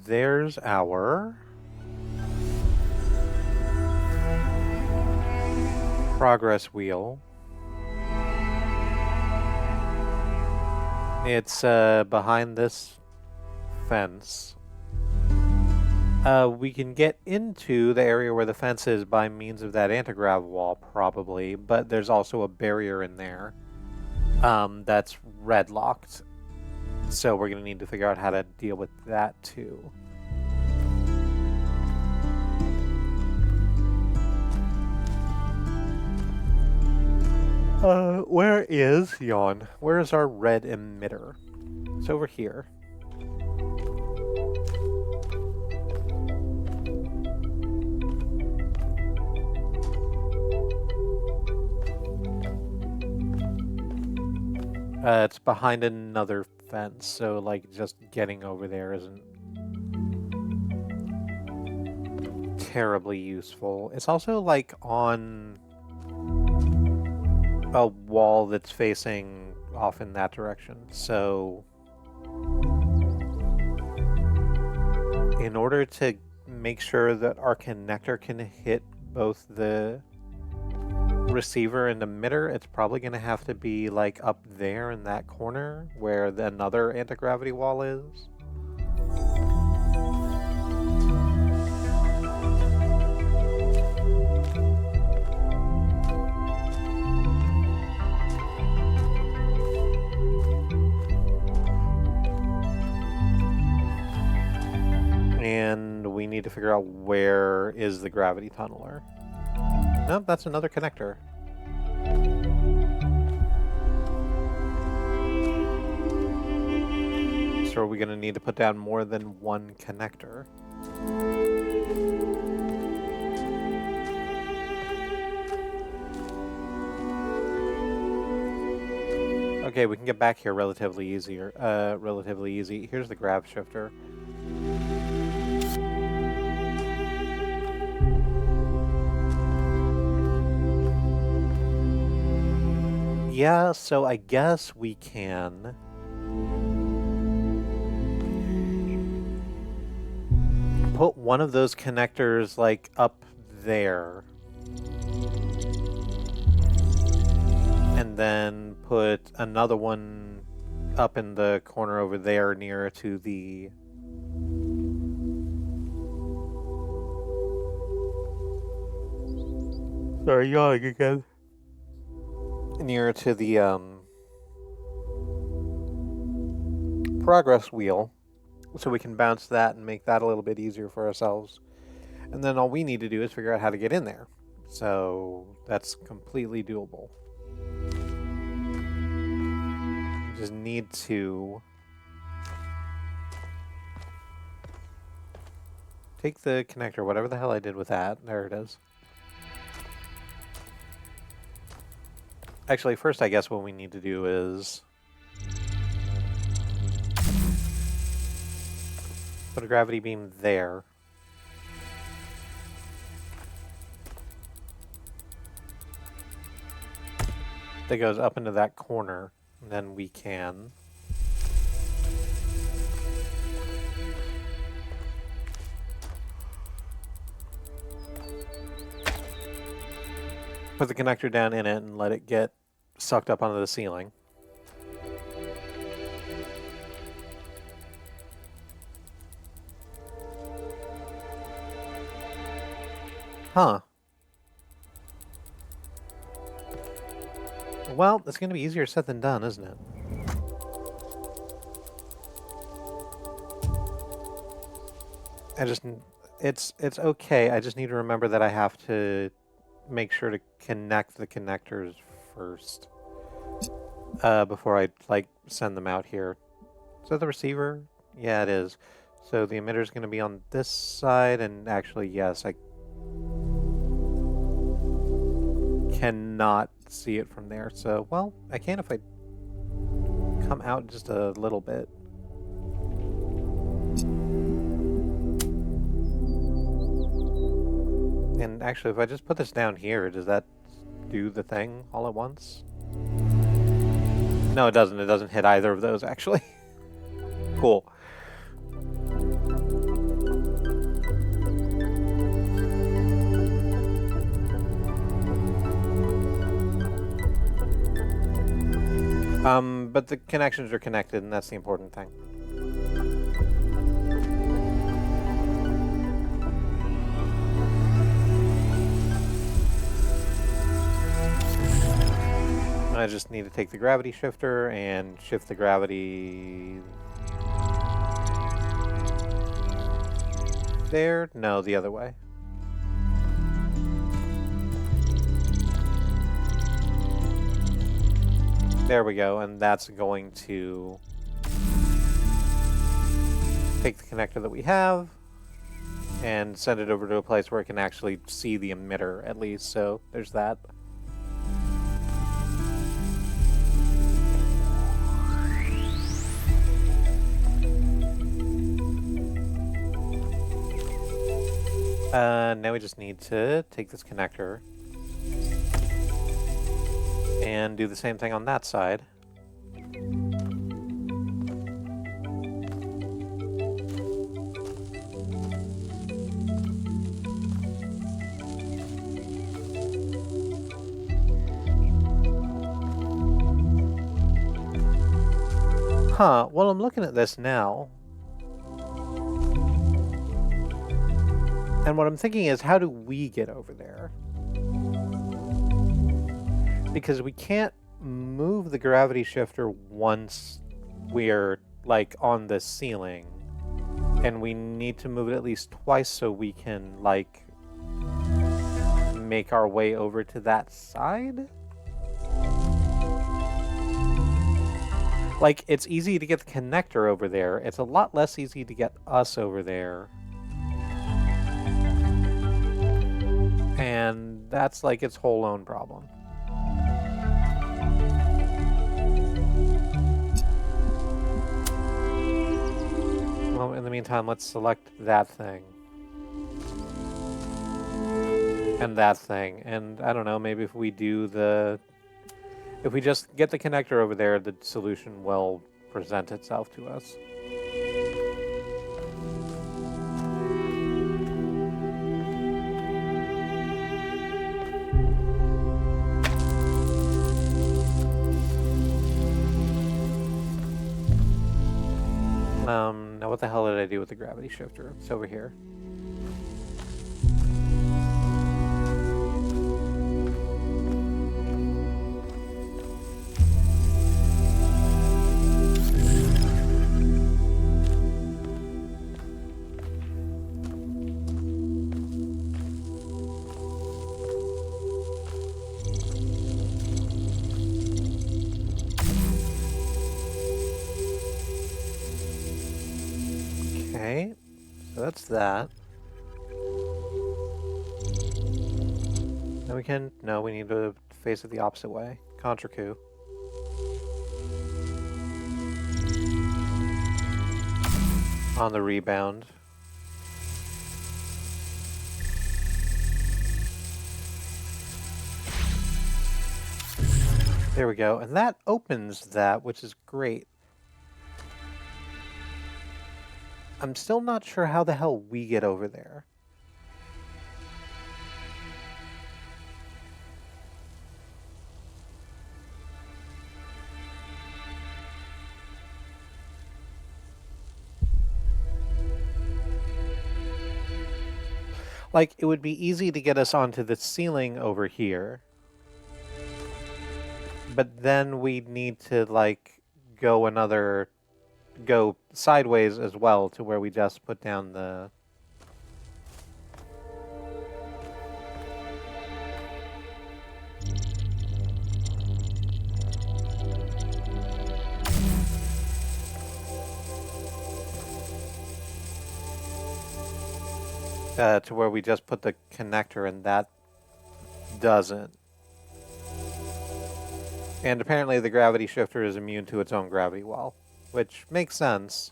There's our progress wheel. It's behind this fence. We can get into the area where the fence is by means of that anti-grav wall, probably, but there's also a barrier in there that's red-locked. So we're going to need to figure out how to deal with that, too. Where is Yawn? Where is our red emitter? It's over here. It's behind another fence, so, like, just getting over there isn't terribly useful. It's also, like, on a wall that's facing off in that direction, so in order to make sure that our connector can hit both the receiver and emitter, it's probably going to have to be, like, up there in that corner where another anti-gravity wall is. And we need to figure out where is the gravity tunneler. Nope, that's another connector. So are we going to need to put down more than one connector? Okay, we can get back here relatively easy. Here's the grab shifter. Yeah, so I guess we can put one of those connectors like up there. And then put another one up in the corner over there nearer to the sorry, yawning again. Nearer to the progress wheel, so we can bounce that and make that a little bit easier for ourselves. And then all we need to do is figure out how to get in there. So that's completely doable. We just need to take the connector, whatever the hell I did with that. There it is. Actually, first I guess what we need to do is put a gravity beam there. That goes up into that corner, and then we can put the connector down in it and let it get sucked up onto the ceiling. Huh. Well, it's going to be easier said than done, isn't it? It's okay. I just need to remember that I have to make sure to connect the connectors first before I like send them out here. Is that the receiver? Yeah, it is. So the emitter is going to be on this side, and actually, yes, I cannot see it from there. So, well, I can if I come out just a little bit. And actually, if I just put this down here, does that do the thing all at once? No, it doesn't. It doesn't hit either of those, actually. Cool. But the connections are connected, and that's the important thing. I just need to take the gravity shifter and shift the gravity there. No, the other way. There we go, and that's going to take the connector that we have and send it over to a place where it can actually see the emitter at least, so there's that. Now we just need to take this connector and do the same thing on that side. Huh, well, I'm looking at this now. And what I'm thinking is, how do we get over there? Because we can't move the gravity shifter once we're, like, on the ceiling. And we need to move it at least twice so we can, like, make our way over to that side? Like, it's easy to get the connector over there. It's a lot less easy to get us over there. And that's like its whole own problem. Well, in the meantime, let's select that thing. And that thing. And I don't know, maybe if we do the... If we just get the connector over there, the solution will present itself to us. Now what the hell did I do with the gravity shifter? It's over here. Okay, so that's that. Then we can... No, we need to face it the opposite way. Contra coup. On the rebound. There we go. And that opens that, which is great. I'm still not sure how the hell we get over there. Like, it would be easy to get us onto the ceiling over here. But then we'd need to, like, go sideways as well to where we just put down the... to where we just put the connector, and that doesn't. And apparently the gravity shifter is immune to its own gravity well, which makes sense.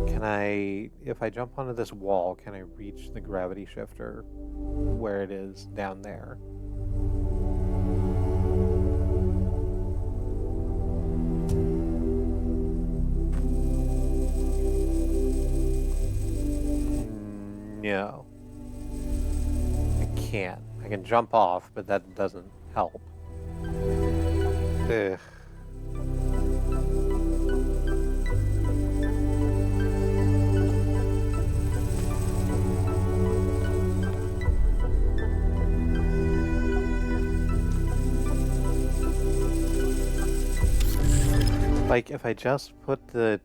Can I, if I jump onto this wall, can I reach the gravity shifter where it is down there? No. I can't. I can jump off, but that doesn't help. Ugh. Like, if I just put the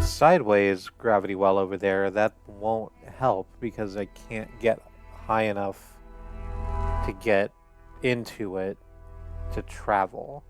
sideways gravity well over there, that won't help because I can't get high enough to get into it to travel.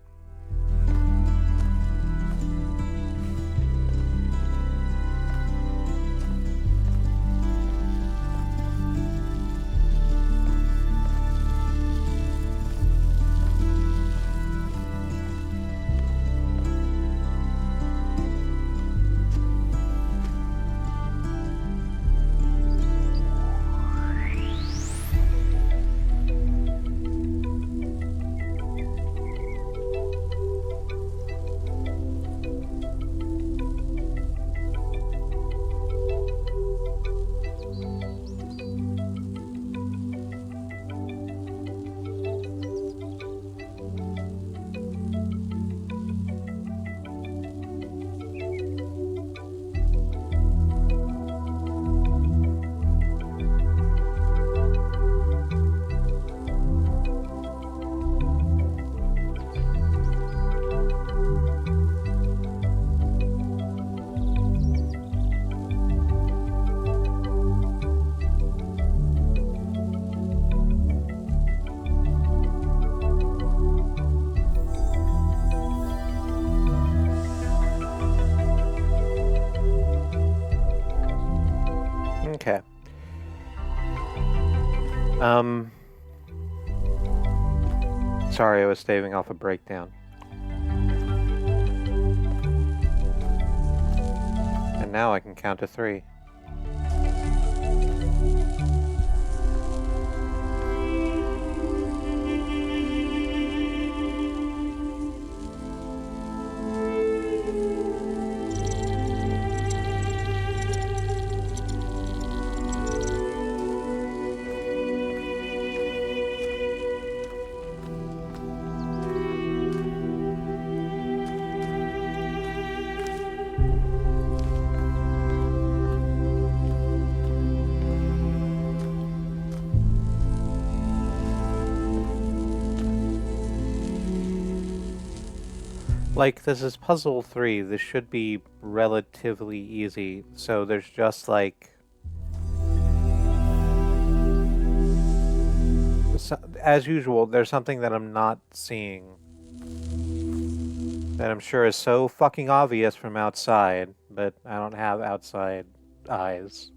Sorry, I was staving off a breakdown. And now I can count to 3. Like, this is puzzle 3. This should be relatively easy. So there's just like... as usual, there's something that I'm not seeing that I'm sure is so fucking obvious from outside, but I don't have outside eyes.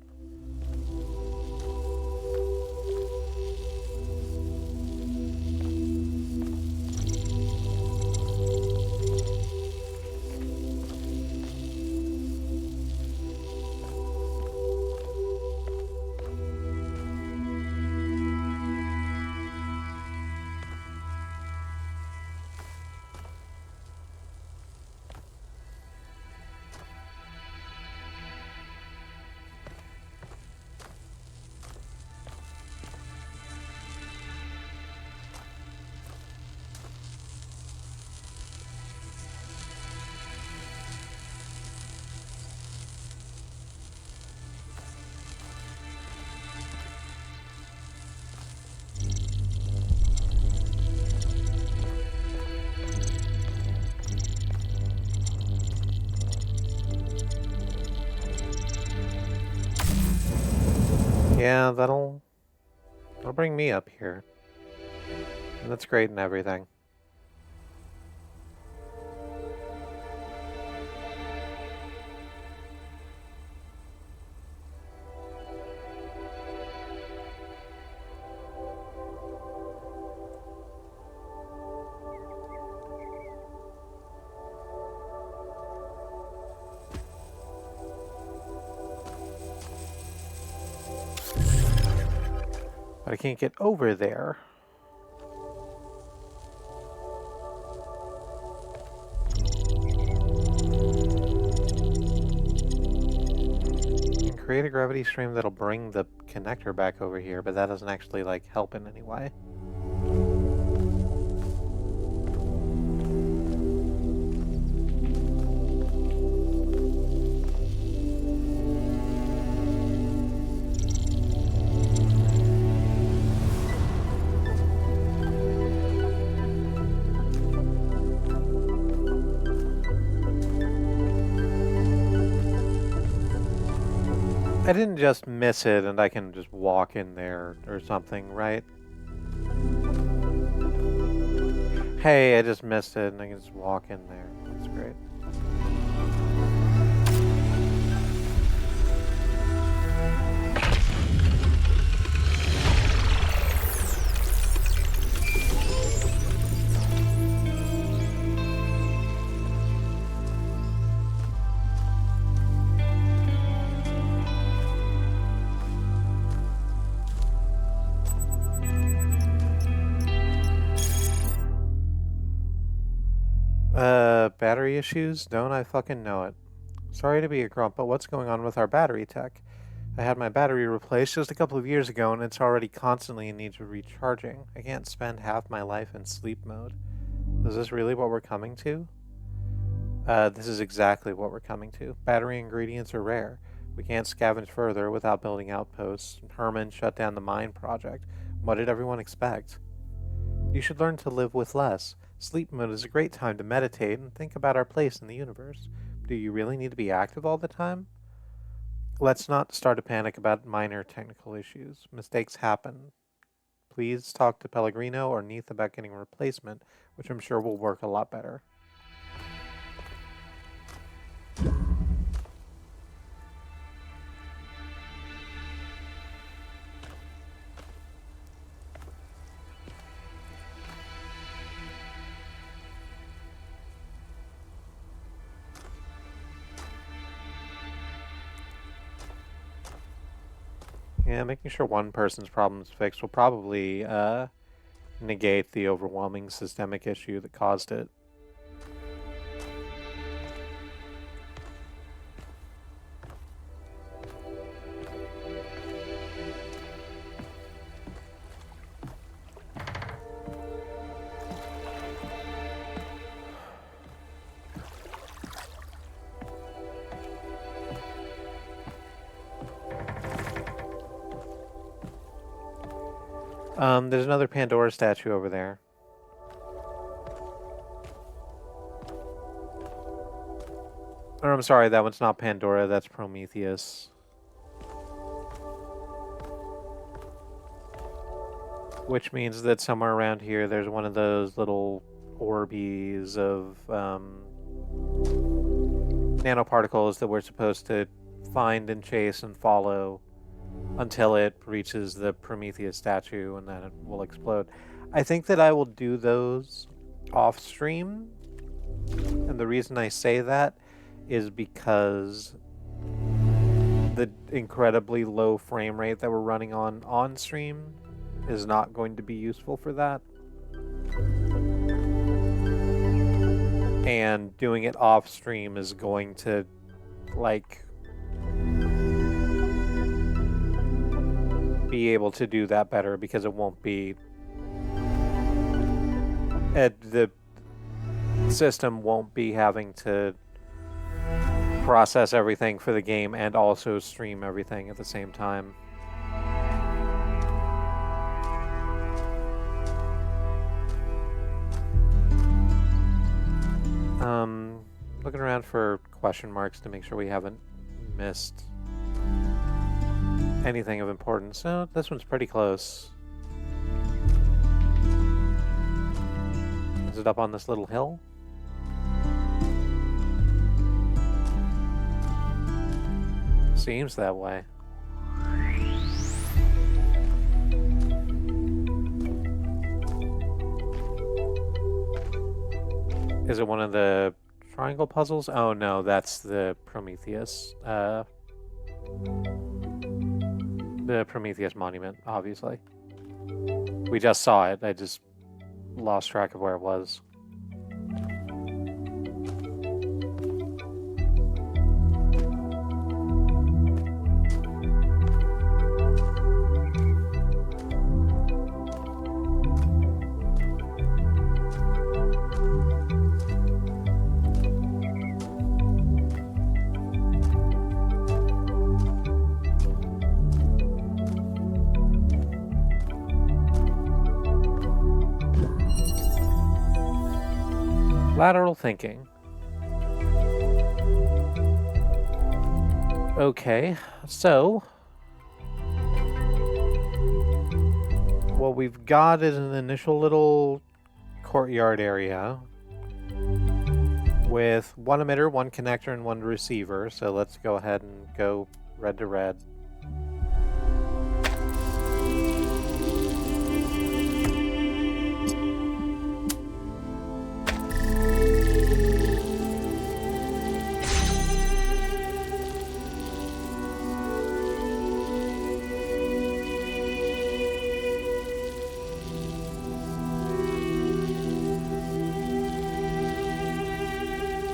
Yeah, that'll bring me up here. And that's great and everything. But I can't get over there. Create a gravity stream that'll bring the connector back over here, but that doesn't actually, like, help in any way. I didn't just miss it and I can just walk in there or something, right? Hey, I just missed it and I can just walk in there. That's great. Battery issues? Don't I fucking know it. Sorry to be a grump, but what's going on with our battery tech? I had my battery replaced just a couple of years ago and it's already constantly in need of recharging. I can't spend half my life in sleep mode. Is this really what we're coming to? This is exactly what we're coming to. Battery ingredients are rare. We can't scavenge further without building outposts. Herman shut down the mine project. What did everyone expect? You should learn to live with less. Sleep mode is a great time to meditate and think about our place in the universe. Do you really need to be active all the time? Let's not start a panic about minor technical issues. Mistakes happen. Please talk to Pellegrino or Neith about getting a replacement, which I'm sure will work a lot better. Yeah, making sure one person's problem is fixed will probably negate the overwhelming systemic issue that caused it. There's another Pandora statue over there. Or I'm sorry, that one's not Pandora, that's Prometheus. Which means that somewhere around here there's one of those little orbies of nanoparticles that we're supposed to find and chase and follow until it reaches the Prometheus statue, and then it will explode. I think that I will do those off stream, and the reason I say that is because the incredibly low frame rate that we're running on stream is not going to be useful for that. And doing it off stream is going to, like, be able to do that better because it won't be... the system won't be having to process everything for the game and also stream everything at the same time. Looking around for question marks to make sure we haven't missed anything of importance. Oh, this one's pretty close. Is it up on this little hill? Seems that way. Is it one of the triangle puzzles? Oh no, that's the Prometheus. The Prometheus monument, obviously. We just saw it. I just lost track of where it was. Lateral thinking. Okay, so what we've got is an initial little courtyard area with one emitter, one connector, and one receiver. So let's go ahead and go red to red.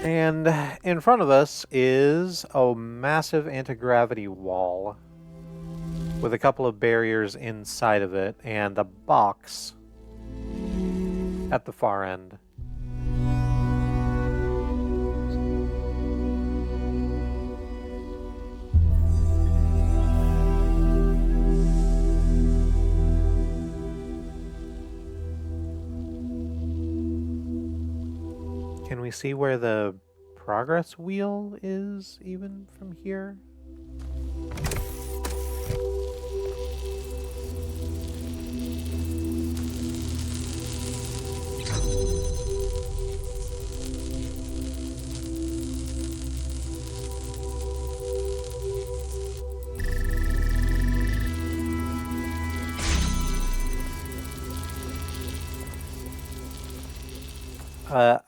And in front of us is a massive anti-gravity wall with a couple of barriers inside of it and a box at the far end. Can we see where the progress wheel is even from here?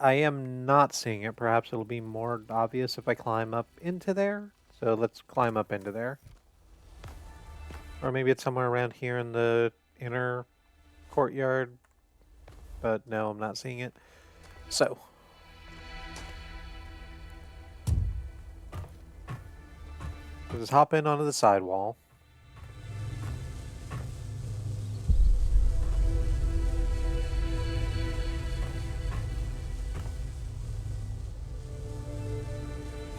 I am not seeing it. Perhaps it'll be more obvious if I climb up into there. So let's climb up into there. Or maybe it's somewhere around here in the inner courtyard. But no, I'm not seeing it. So. We'll just hop in onto the sidewall.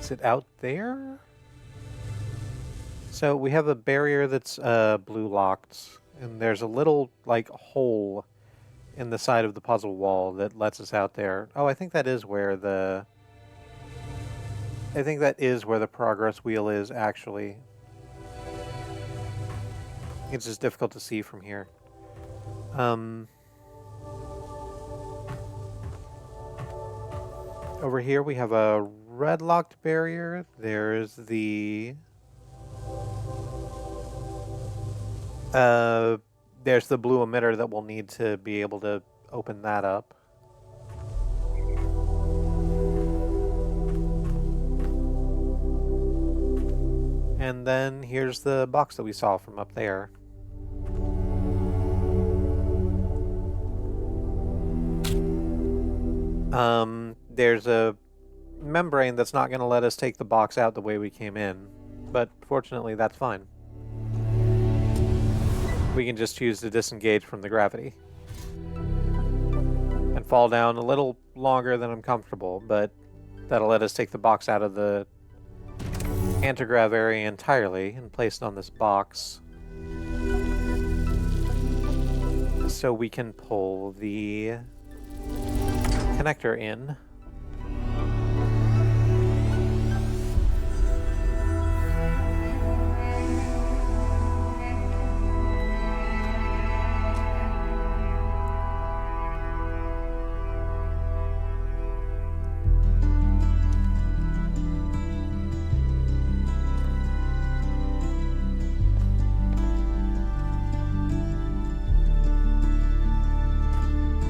Is it out there? So we have a barrier that's blue locked, and there's a little like hole in the side of the puzzle wall that lets us out there. Oh, I think that is where the progress wheel is actually. It's just difficult to see from here. Over here we have a red locked barrier. There's the blue emitter that we'll need to be able to open that up. And then here's the box that we saw from up there. There's a membrane that's not going to let us take the box out the way we came in, but fortunately that's fine. We can just choose to disengage from the gravity and fall down a little longer than I'm comfortable, but that'll let us take the box out of the anti-grav area entirely and place it on this box so we can pull the connector in.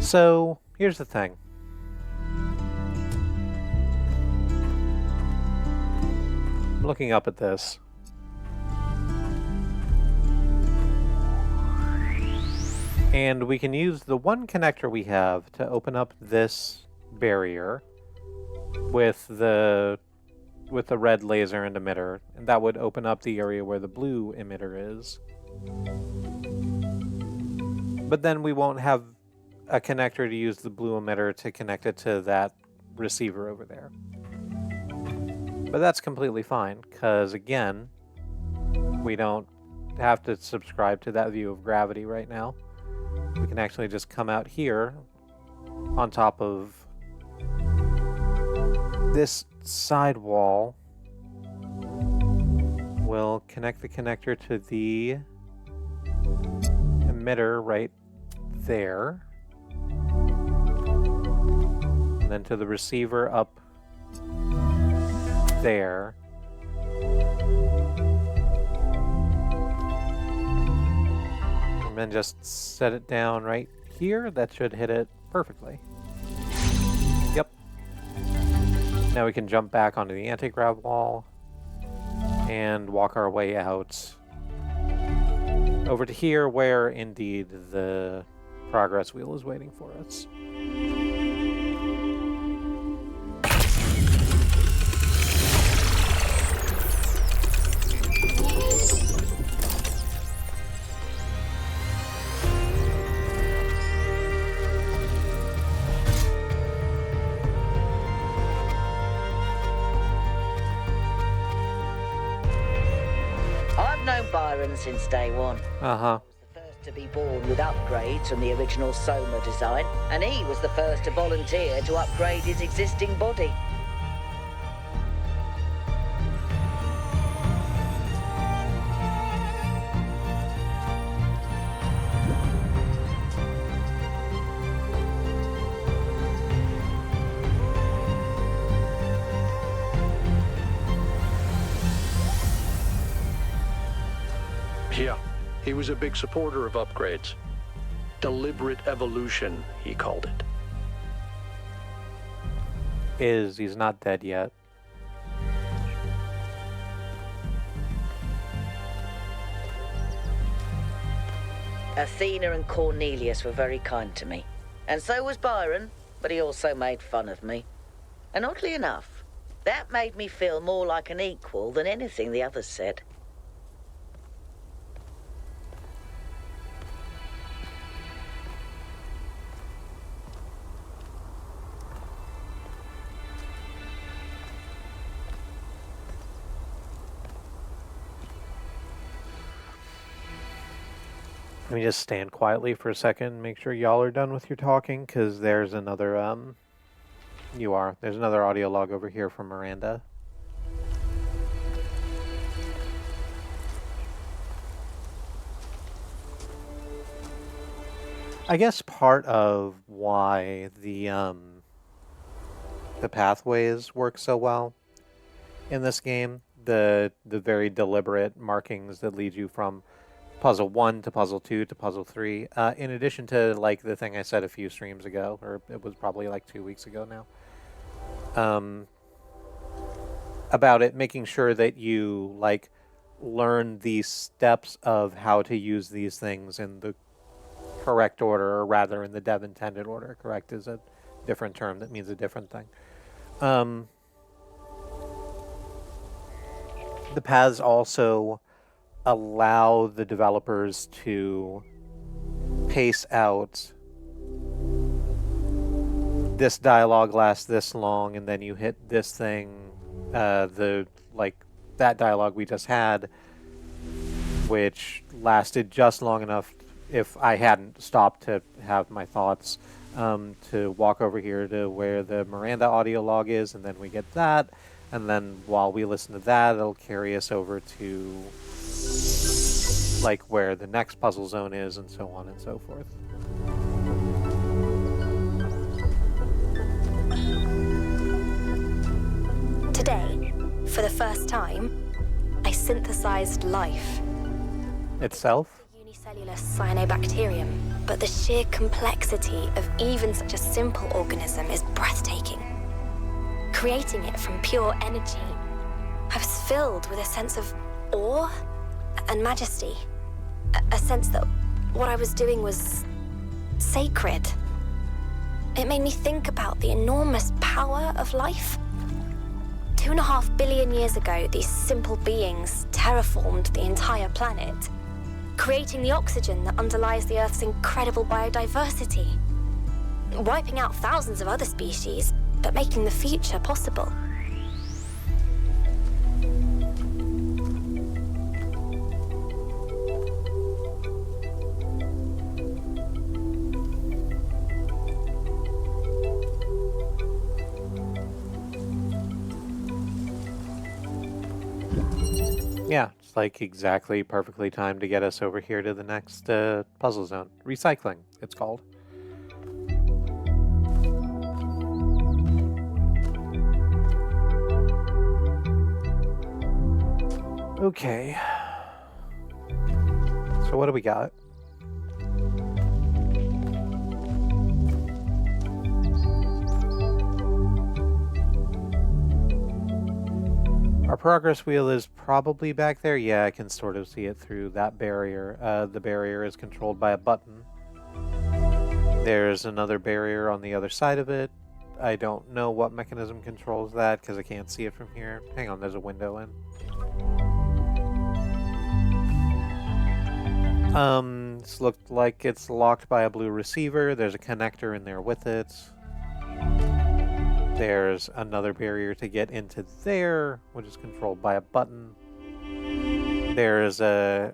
So, here's the thing. I'm looking up at this. And we can use the one connector we have to open up this barrier with the red laser and emitter, and that would open up the area where the blue emitter is. But then we won't have a connector to use the blue emitter to connect it to that receiver over there. But that's completely fine, because again, we don't have to subscribe to that view of gravity right now. We can actually just come out here on top of this side wall. We'll connect the connector to the emitter right there. And then to the receiver up there. And then just set it down right here. That should hit it perfectly. Yep. Now we can jump back onto the anti-grav wall and walk our way out over to here where indeed the progress wheel is waiting for us. I've known Byron since day one. Uh-huh. He was the first to be born with upgrades from the original Soma design, and he was the first to volunteer to upgrade his existing body. Yeah, he was a big supporter of upgrades. Deliberate evolution, he called it. He's not dead yet. Athena and Cornelius were very kind to me. And so was Byron, but he also made fun of me. And oddly enough, that made me feel more like an equal than anything the others said. Let me just stand quietly for a second, make sure y'all are done with your talking, because there's another, there's another audio log over here from Miranda. I guess part of why the pathways work so well in this game, the very deliberate markings that lead you from puzzle 1 to puzzle 2 to puzzle 3, in addition to like the thing I said a few streams ago, or it was probably like 2 weeks ago now, about it making sure that you like learn these steps of how to use these things in the correct order, or rather in the dev intended order. Correct is a different term that means a different thing. The paths also allow the developers to pace out this dialogue lasts this long, and then you hit this thing, that dialogue we just had, which lasted just long enough, if I hadn't stopped to have my thoughts, to walk over here to where the Miranda audio log is, and then we get that, and then while we listen to that, it'll carry us over to like where the next puzzle zone is, and so on and so forth. Today, for the first time, I synthesized life. Itself? Unicellular cyanobacterium, but the sheer complexity of even such a simple organism is breathtaking. Creating it from pure energy, I was filled with a sense of awe and majesty. A sense that what I was doing was sacred. It made me think about the enormous power of life. 2.5 billion years ago, these simple beings terraformed the entire planet, creating the oxygen that underlies the Earth's incredible biodiversity, wiping out thousands of other species, but making the future possible. Yeah, it's like exactly perfectly timed to get us over here to the next puzzle zone. Recycling, it's called. Okay. So what do we got? Our progress wheel is probably back there. Yeah, I can sort of see it through that barrier. The barrier is controlled by a button. There's another barrier on the other side of it. I don't know what mechanism controls that because I can't see it from here. Hang on, there's a window in. This looked like it's locked by a blue receiver. There's a connector in there with it. There's another barrier to get into there, which is controlled by a button. There's a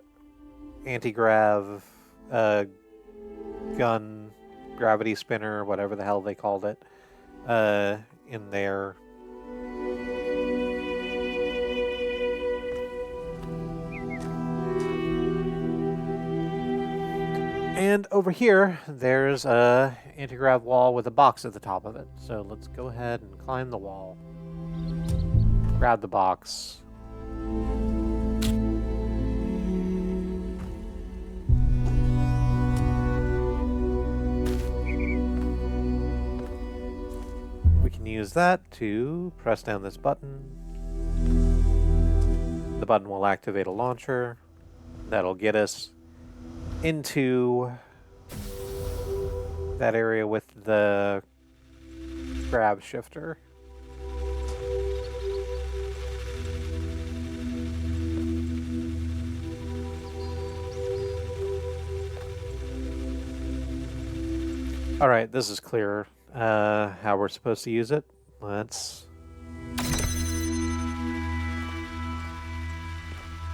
anti-grav gun, gravity spinner, whatever the hell they called it, in there. And over here, there's a anti-grav wall with a box at the top of it. So let's go ahead and climb the wall. Grab the box. We can use that to press down this button. The button will activate a launcher. That'll get us into that area with the grab shifter. All right, this is clear how we're supposed to use it. Let's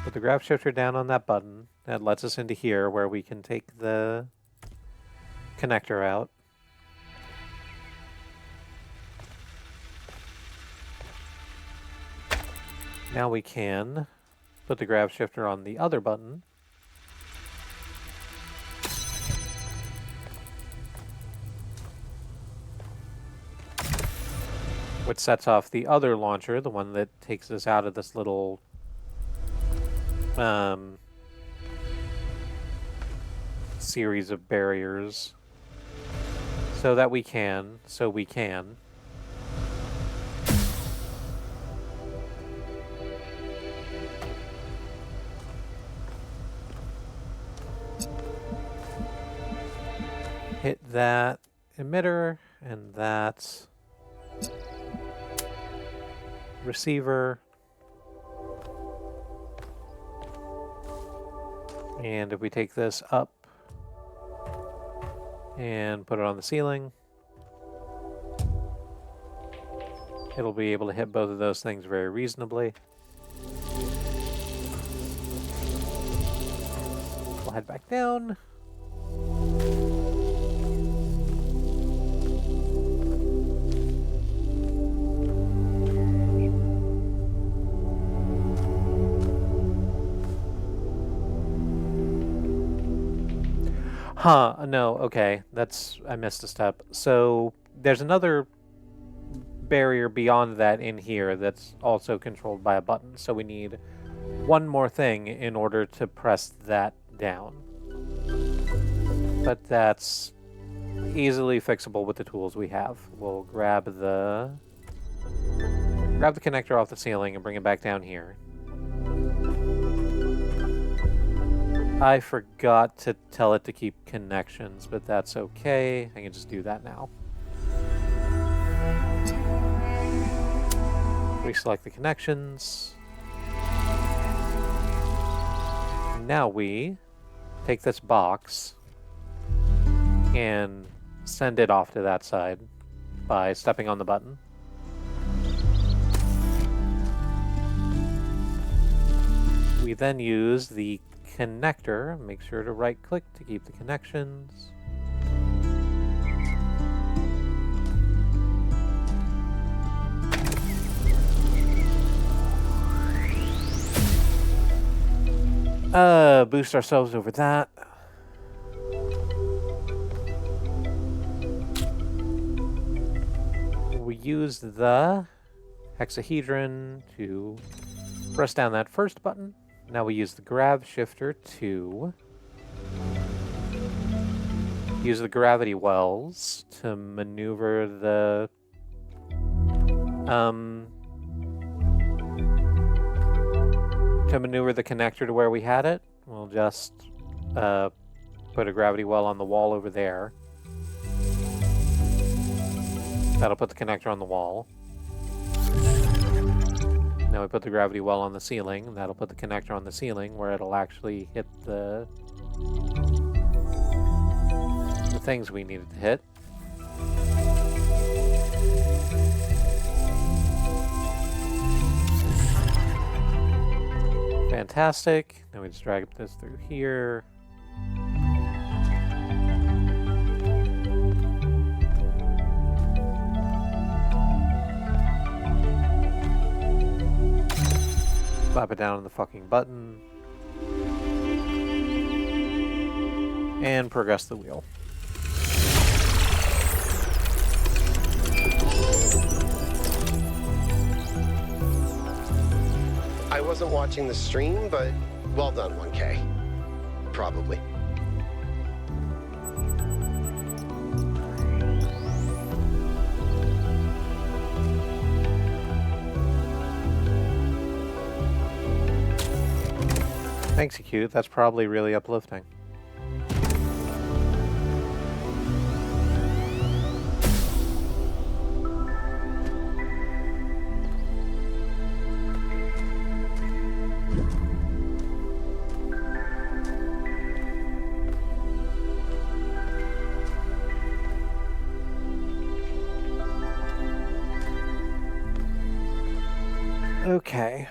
put the grab shifter down on that button. That lets us into here where we can take the connector out. Now we can put the grab shifter on the other button. Which sets off the other launcher, the one that takes us out of this little series of barriers. So we can hit that emitter and that receiver. And if we take this up and put it on the ceiling, it'll be able to hit both of those things very reasonably. We'll head back down. Huh, no, okay, I missed a step. So there's another barrier beyond that in here that's also controlled by a button. So we need one more thing in order to press that down. But that's easily fixable with the tools we have. We'll grab the connector off the ceiling and bring it back down here. I forgot to tell it to keep connections, but that's okay. I can just do that now. Reselect the connections. Now we take this box and send it off to that side by stepping on the button. We then use the connector, make sure to right click to keep the connections. Boost ourselves over that. We use the hexahedron to press down that first button. Now we use the grab shifter to use the gravity wells to maneuver the connector to where we had it. We'll just put a gravity well on the wall over there. That'll put the connector on the wall. Now we put the gravity well on the ceiling, and that'll put the connector on the ceiling where it'll actually hit the things we needed to hit. Fantastic. Now we just drag this through here. Slap it down on the fucking button. And progress the wheel. I wasn't watching the stream, but well done, 1K. Probably. Thanks, you cute. That's probably really uplifting. Okay.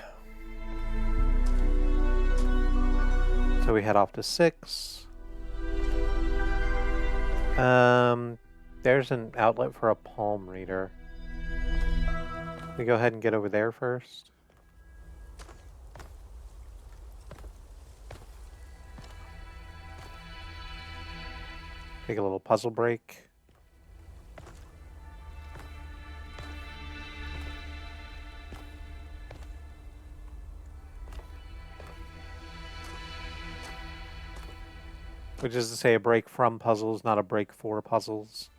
So we head off to 6. There's an outlet for a palm reader. We go ahead and get over there first. Take a little puzzle break. Which is to say a break from puzzles, not a break for puzzles.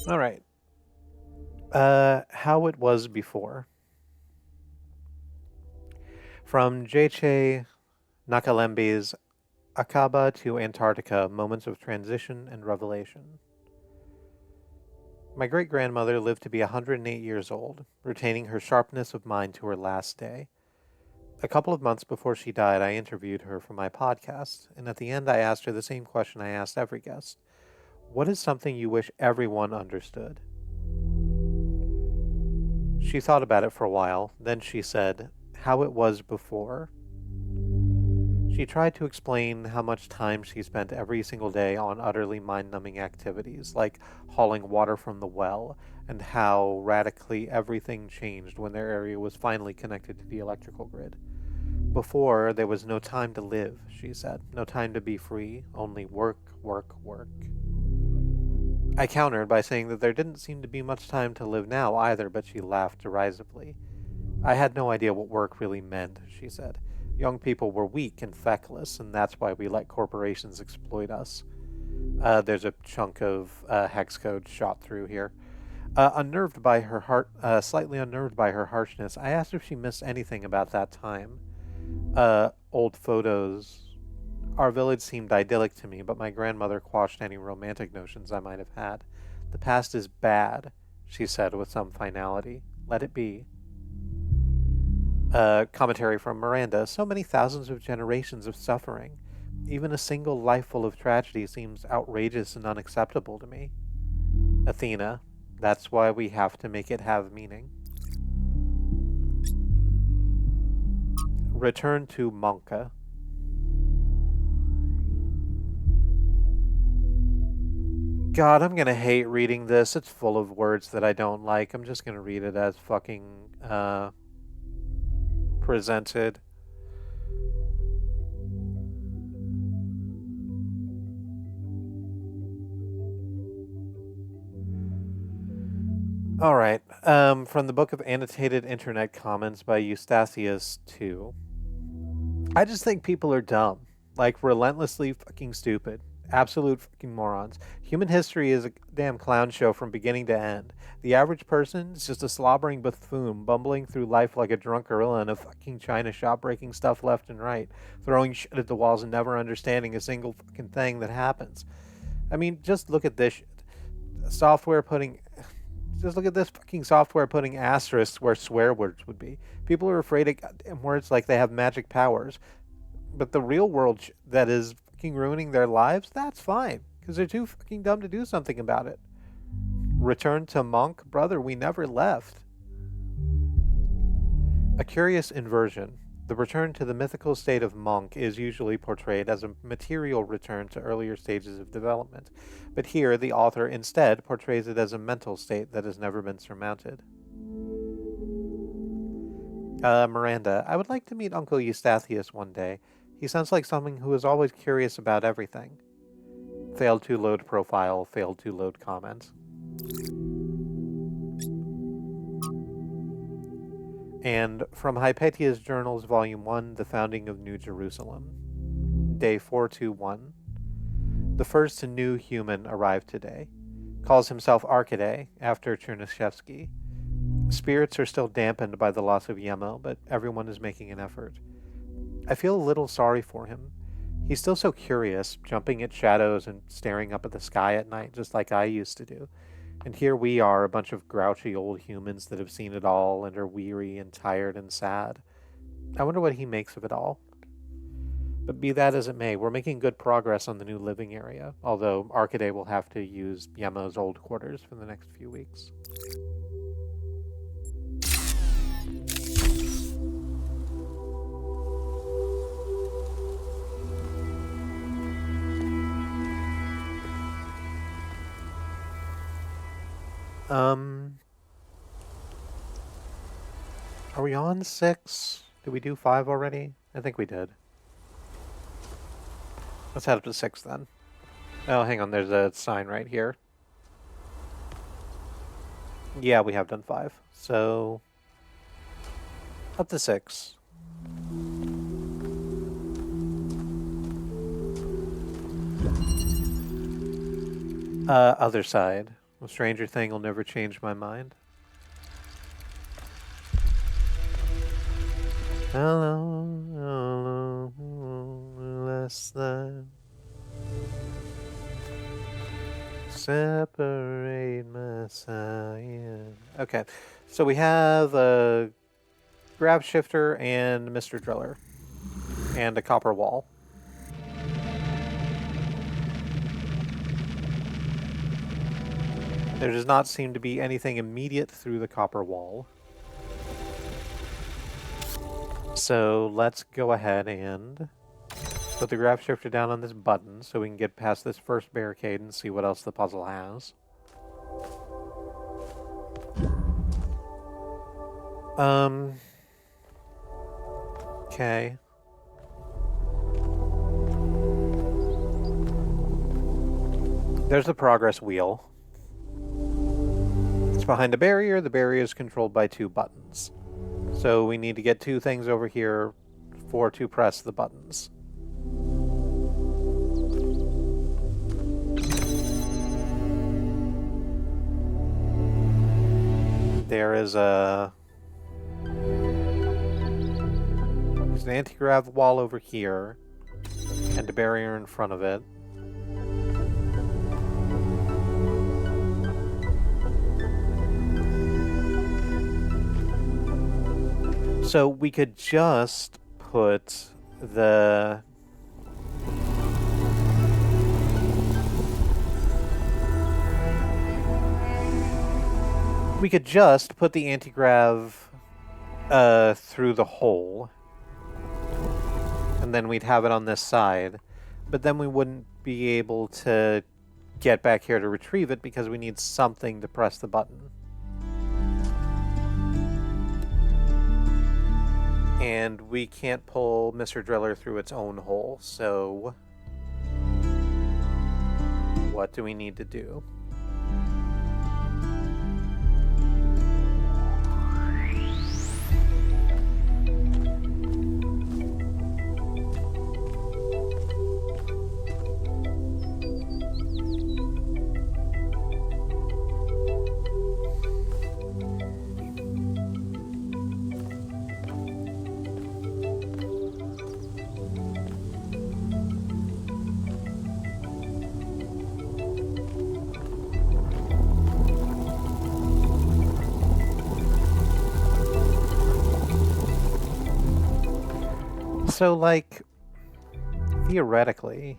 All right. How it was before. From J.J. Nakalembe's Akaba to Antarctica, Moments of Transition and Revelation. My great-grandmother lived to be 108 years old, retaining her sharpness of mind to her last day. A couple of months before she died, I interviewed her for my podcast, and at the end I asked her the same question I asked every guest. What is something you wish everyone understood? She thought about it for a while, then she said, how it was before. She tried to explain how much time she spent every single day on utterly mind-numbing activities, like hauling water from the well, and how radically everything changed when their area was finally connected to the electrical grid. Before, there was no time to live, she said. No time to be free, only work, work, work. I countered by saying that there didn't seem to be much time to live now either, but she laughed derisively. I had no idea what work really meant, she said. Young people were weak and feckless, and that's why we let corporations exploit us. There's a chunk of hex code shot through here. Slightly unnerved by her harshness, I asked if she missed anything about that time. Old photos. Our village seemed idyllic to me, but my grandmother quashed any romantic notions I might have had. The past is bad, she said with some finality. Let it be. Commentary from Miranda. So many thousands of generations of suffering. Even a single life full of tragedy seems outrageous and unacceptable to me. Athena. That's why we have to make it have meaning. Return to Monka. God, I'm gonna hate reading this. It's full of words that I don't like. I'm just gonna read it as fucking, presented. Alright, from the Book of Annotated Internet Comments by Eustathius 2. I just think people are dumb. Like, relentlessly fucking stupid. Absolute fucking morons. Human history is a damn clown show from beginning to end. The average person is just a slobbering buffoon bumbling through life like a drunk gorilla in a fucking china shop, breaking stuff left and right, throwing shit at the walls and never understanding a single fucking thing that happens. I mean, just look at this shit. Just look at this fucking software putting asterisks where swear words would be. People are afraid of goddamn words like they have magic powers. But the real world that is fucking ruining their lives, that's fine. Because they're too fucking dumb to do something about it. Return to Monk? Brother, we never left. A curious inversion. The return to the mythical state of Monk is usually portrayed as a material return to earlier stages of development. But here, the author instead portrays it as a mental state that has never been surmounted. Miranda, I would like to meet Uncle Eustathius one day. He sounds like someone who is always curious about everything. Failed to load profile, failed to load comments. And from Hypatia's Journals, Volume 1, The Founding of New Jerusalem. Day 421. The first new human arrived today. Calls himself Arcade, after Chernyshevsky. Spirits are still dampened by the loss of Yemo, but everyone is making an effort. I feel a little sorry for him. He's still so curious, jumping at shadows and staring up at the sky at night, just like I used to do. And here we are, a bunch of grouchy old humans that have seen it all and are weary and tired and sad. I wonder what he makes of it all. But be that as it may, we're making good progress on the new living area, although Arcade will have to use Yemo's old quarters for the next few weeks. Are we on 6? Did we do 5 already? I think we did. Let's head up to 6 then. Oh, hang on, there's a sign right here. Yeah, we have done 5. So, up to 6. Other side. A stranger thing will never change my mind. Hello, hello, less than separate Messiah. Okay, so we have a grab shifter and Mr. Driller and a copper wall. There does not seem to be anything immediate through the copper wall. So let's go ahead and put the grab shifter down on this button so we can get past this first barricade and see what else the puzzle has. Okay. There's the progress wheel. It's behind a barrier. The barrier is controlled by 2 buttons. So we need to get 2 things over here to press the buttons. There is there's an anti-grav wall over here and a barrier in front of it. So we could just put the anti-grav through the hole, and then we'd have it on this side, but then we wouldn't be able to get back here to retrieve it because we need something to press the button. And we can't pull Mr. Driller through its own hole, so what do we need to do? So, like, theoretically,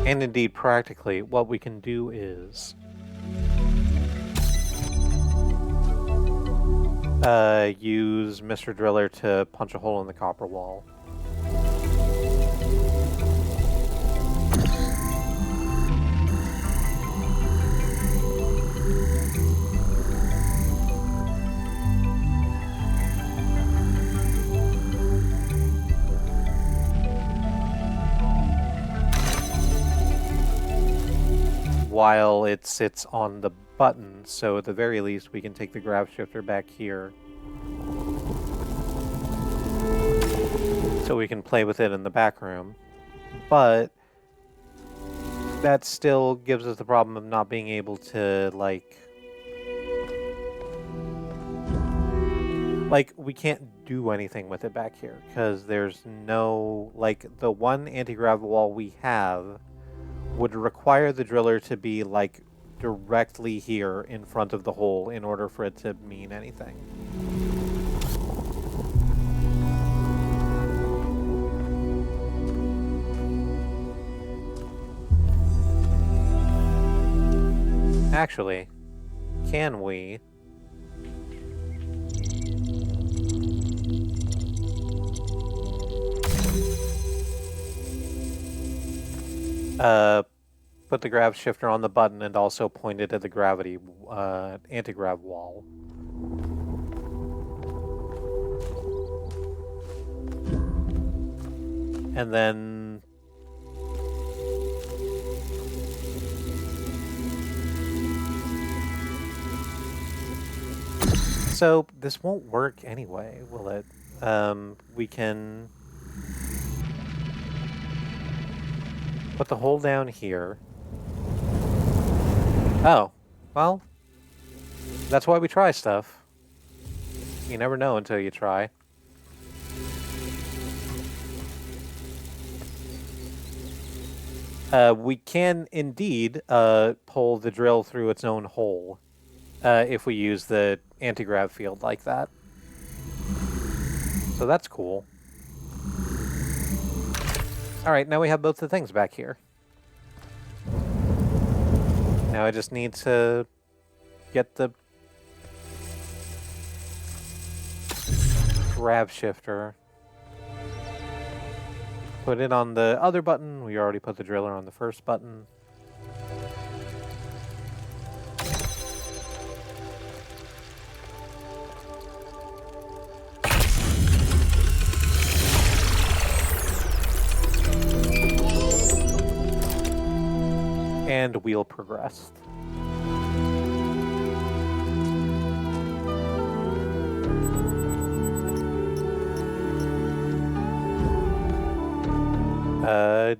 and indeed practically, what we can do is use Mr. Driller to punch a hole in the copper wall. While it sits on the button, so at the very least we can take the grab shifter back here so we can play with it in the back room. But that still gives us the problem of not being able to, like, Like, we can't do anything with it back here, because there's no... Like, the one anti-grav wall we have would require the driller to be, like, directly here in front of the hole in order for it to mean anything. Actually, can we... put the grav shifter on the button and also point it at the gravity anti-grav wall. And then so this won't work anyway, will it? We can put the hole down here. Oh, well, that's why we try stuff. You never know until you try. We can indeed pull the drill through its own hole if we use the anti-grav field like that. So that's cool. Alright, now we have both the things back here. Now I just need to get the grav shifter. Put it on the other button. We already put the driller on the first button. And wheel progressed.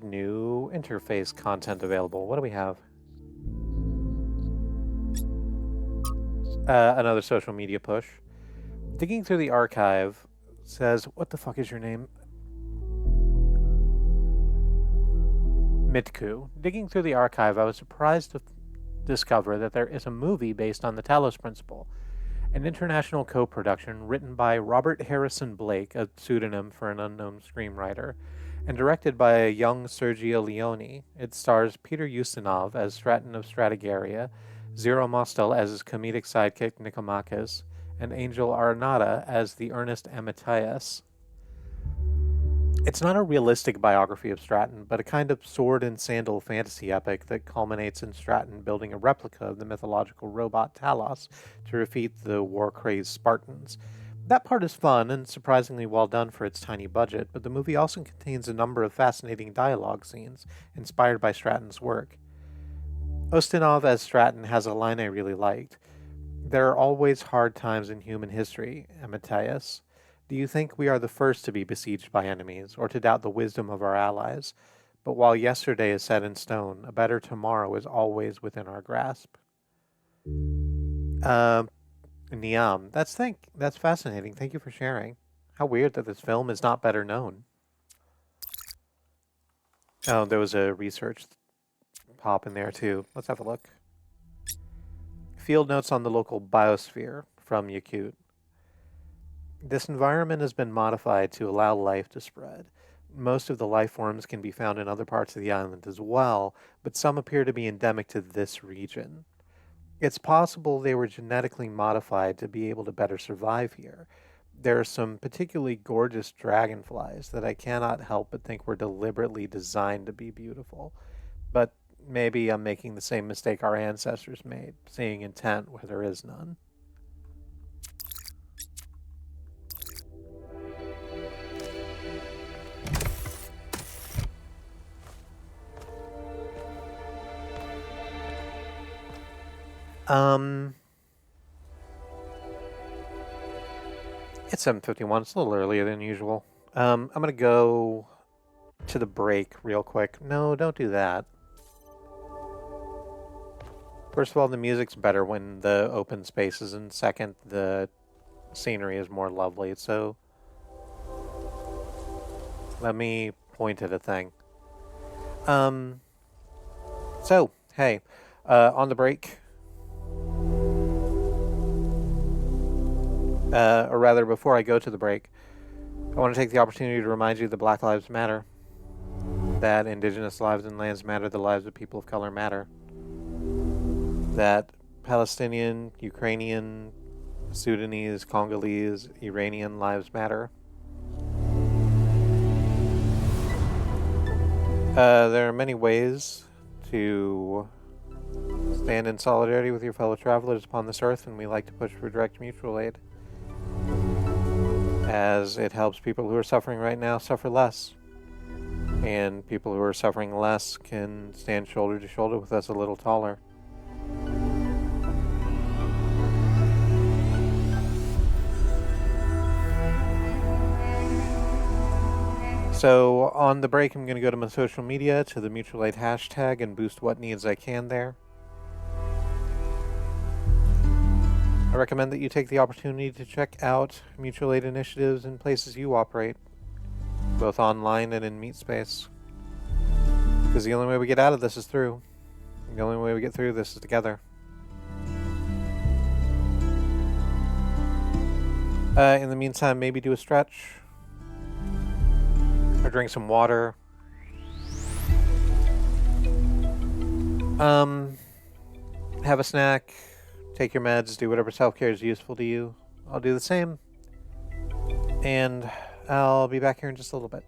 New interface content available. What do we have? Another social media push. Digging through the archive says, what the fuck is your name? Mitku. Digging through the archive, I was surprised to discover that there is a movie based on the Talos principle, an international co-production written by Robert Harrison Blake, a pseudonym for an unknown screenwriter, and directed by a young Sergio Leone. It stars Peter Ustinov as Stratton of Stratigaria, Zero Mostel as his comedic sidekick Nicomachus, and Angel Arnada as the earnest Amatias. It's not a realistic biography of Stratton, but a kind of sword and sandal fantasy epic that culminates in Stratton building a replica of the mythological robot Talos to defeat the war-crazed Spartans. That part is fun and surprisingly well done for its tiny budget, but the movie also contains a number of fascinating dialogue scenes inspired by Stratton's work. Ustinov as Stratton has a line I really liked. There are always hard times in human history, Amatias. Do you think we are the first to be besieged by enemies, or to doubt the wisdom of our allies? But while yesterday is set in stone, a better tomorrow is always within our grasp. Niam, that's fascinating. Thank you for sharing. How weird that this film is not better known. Oh, there was a research pop in there too. Let's have a look. Field notes on the local biosphere from Yakut. This environment has been modified to allow life to spread. Most of the life forms can be found in other parts of the island as well, but some appear to be endemic to this region. It's possible they were genetically modified to be able to better survive here. There are some particularly gorgeous dragonflies that I cannot help but think were deliberately designed to be beautiful. But maybe I'm making the same mistake our ancestors made, seeing intent where there is none. It's 7:51. It's a little earlier than usual. I'm gonna go to the break real quick. No, don't do that. First of all, the music's better when the open space is in. Second, the scenery is more lovely. So let me point at a thing. So, hey, on the break, or rather, before I go to the break, I want to take the opportunity to remind you that Black Lives Matter, that Indigenous lives and lands matter, the lives of people of color matter, that Palestinian, Ukrainian, Sudanese, Congolese, Iranian lives matter. There are many ways to stand in solidarity with your fellow travelers upon this earth, and we like to push for direct mutual aid, as it helps people who are suffering right now suffer less, and people who are suffering less can stand shoulder to shoulder with us a little taller. So on the break, I'm going to go to my social media, to the mutual aid hashtag, and boost what needs I can there. I recommend that you take the opportunity to check out mutual aid initiatives in places you operate, both online and in meet space. Because the only way we get out of this is through. The only way we get through this is together. In the meantime, maybe do a stretch, or drink some water. Have a snack, take your meds, do whatever self-care is useful to you. I'll do the same, and I'll be back here in just a little bit.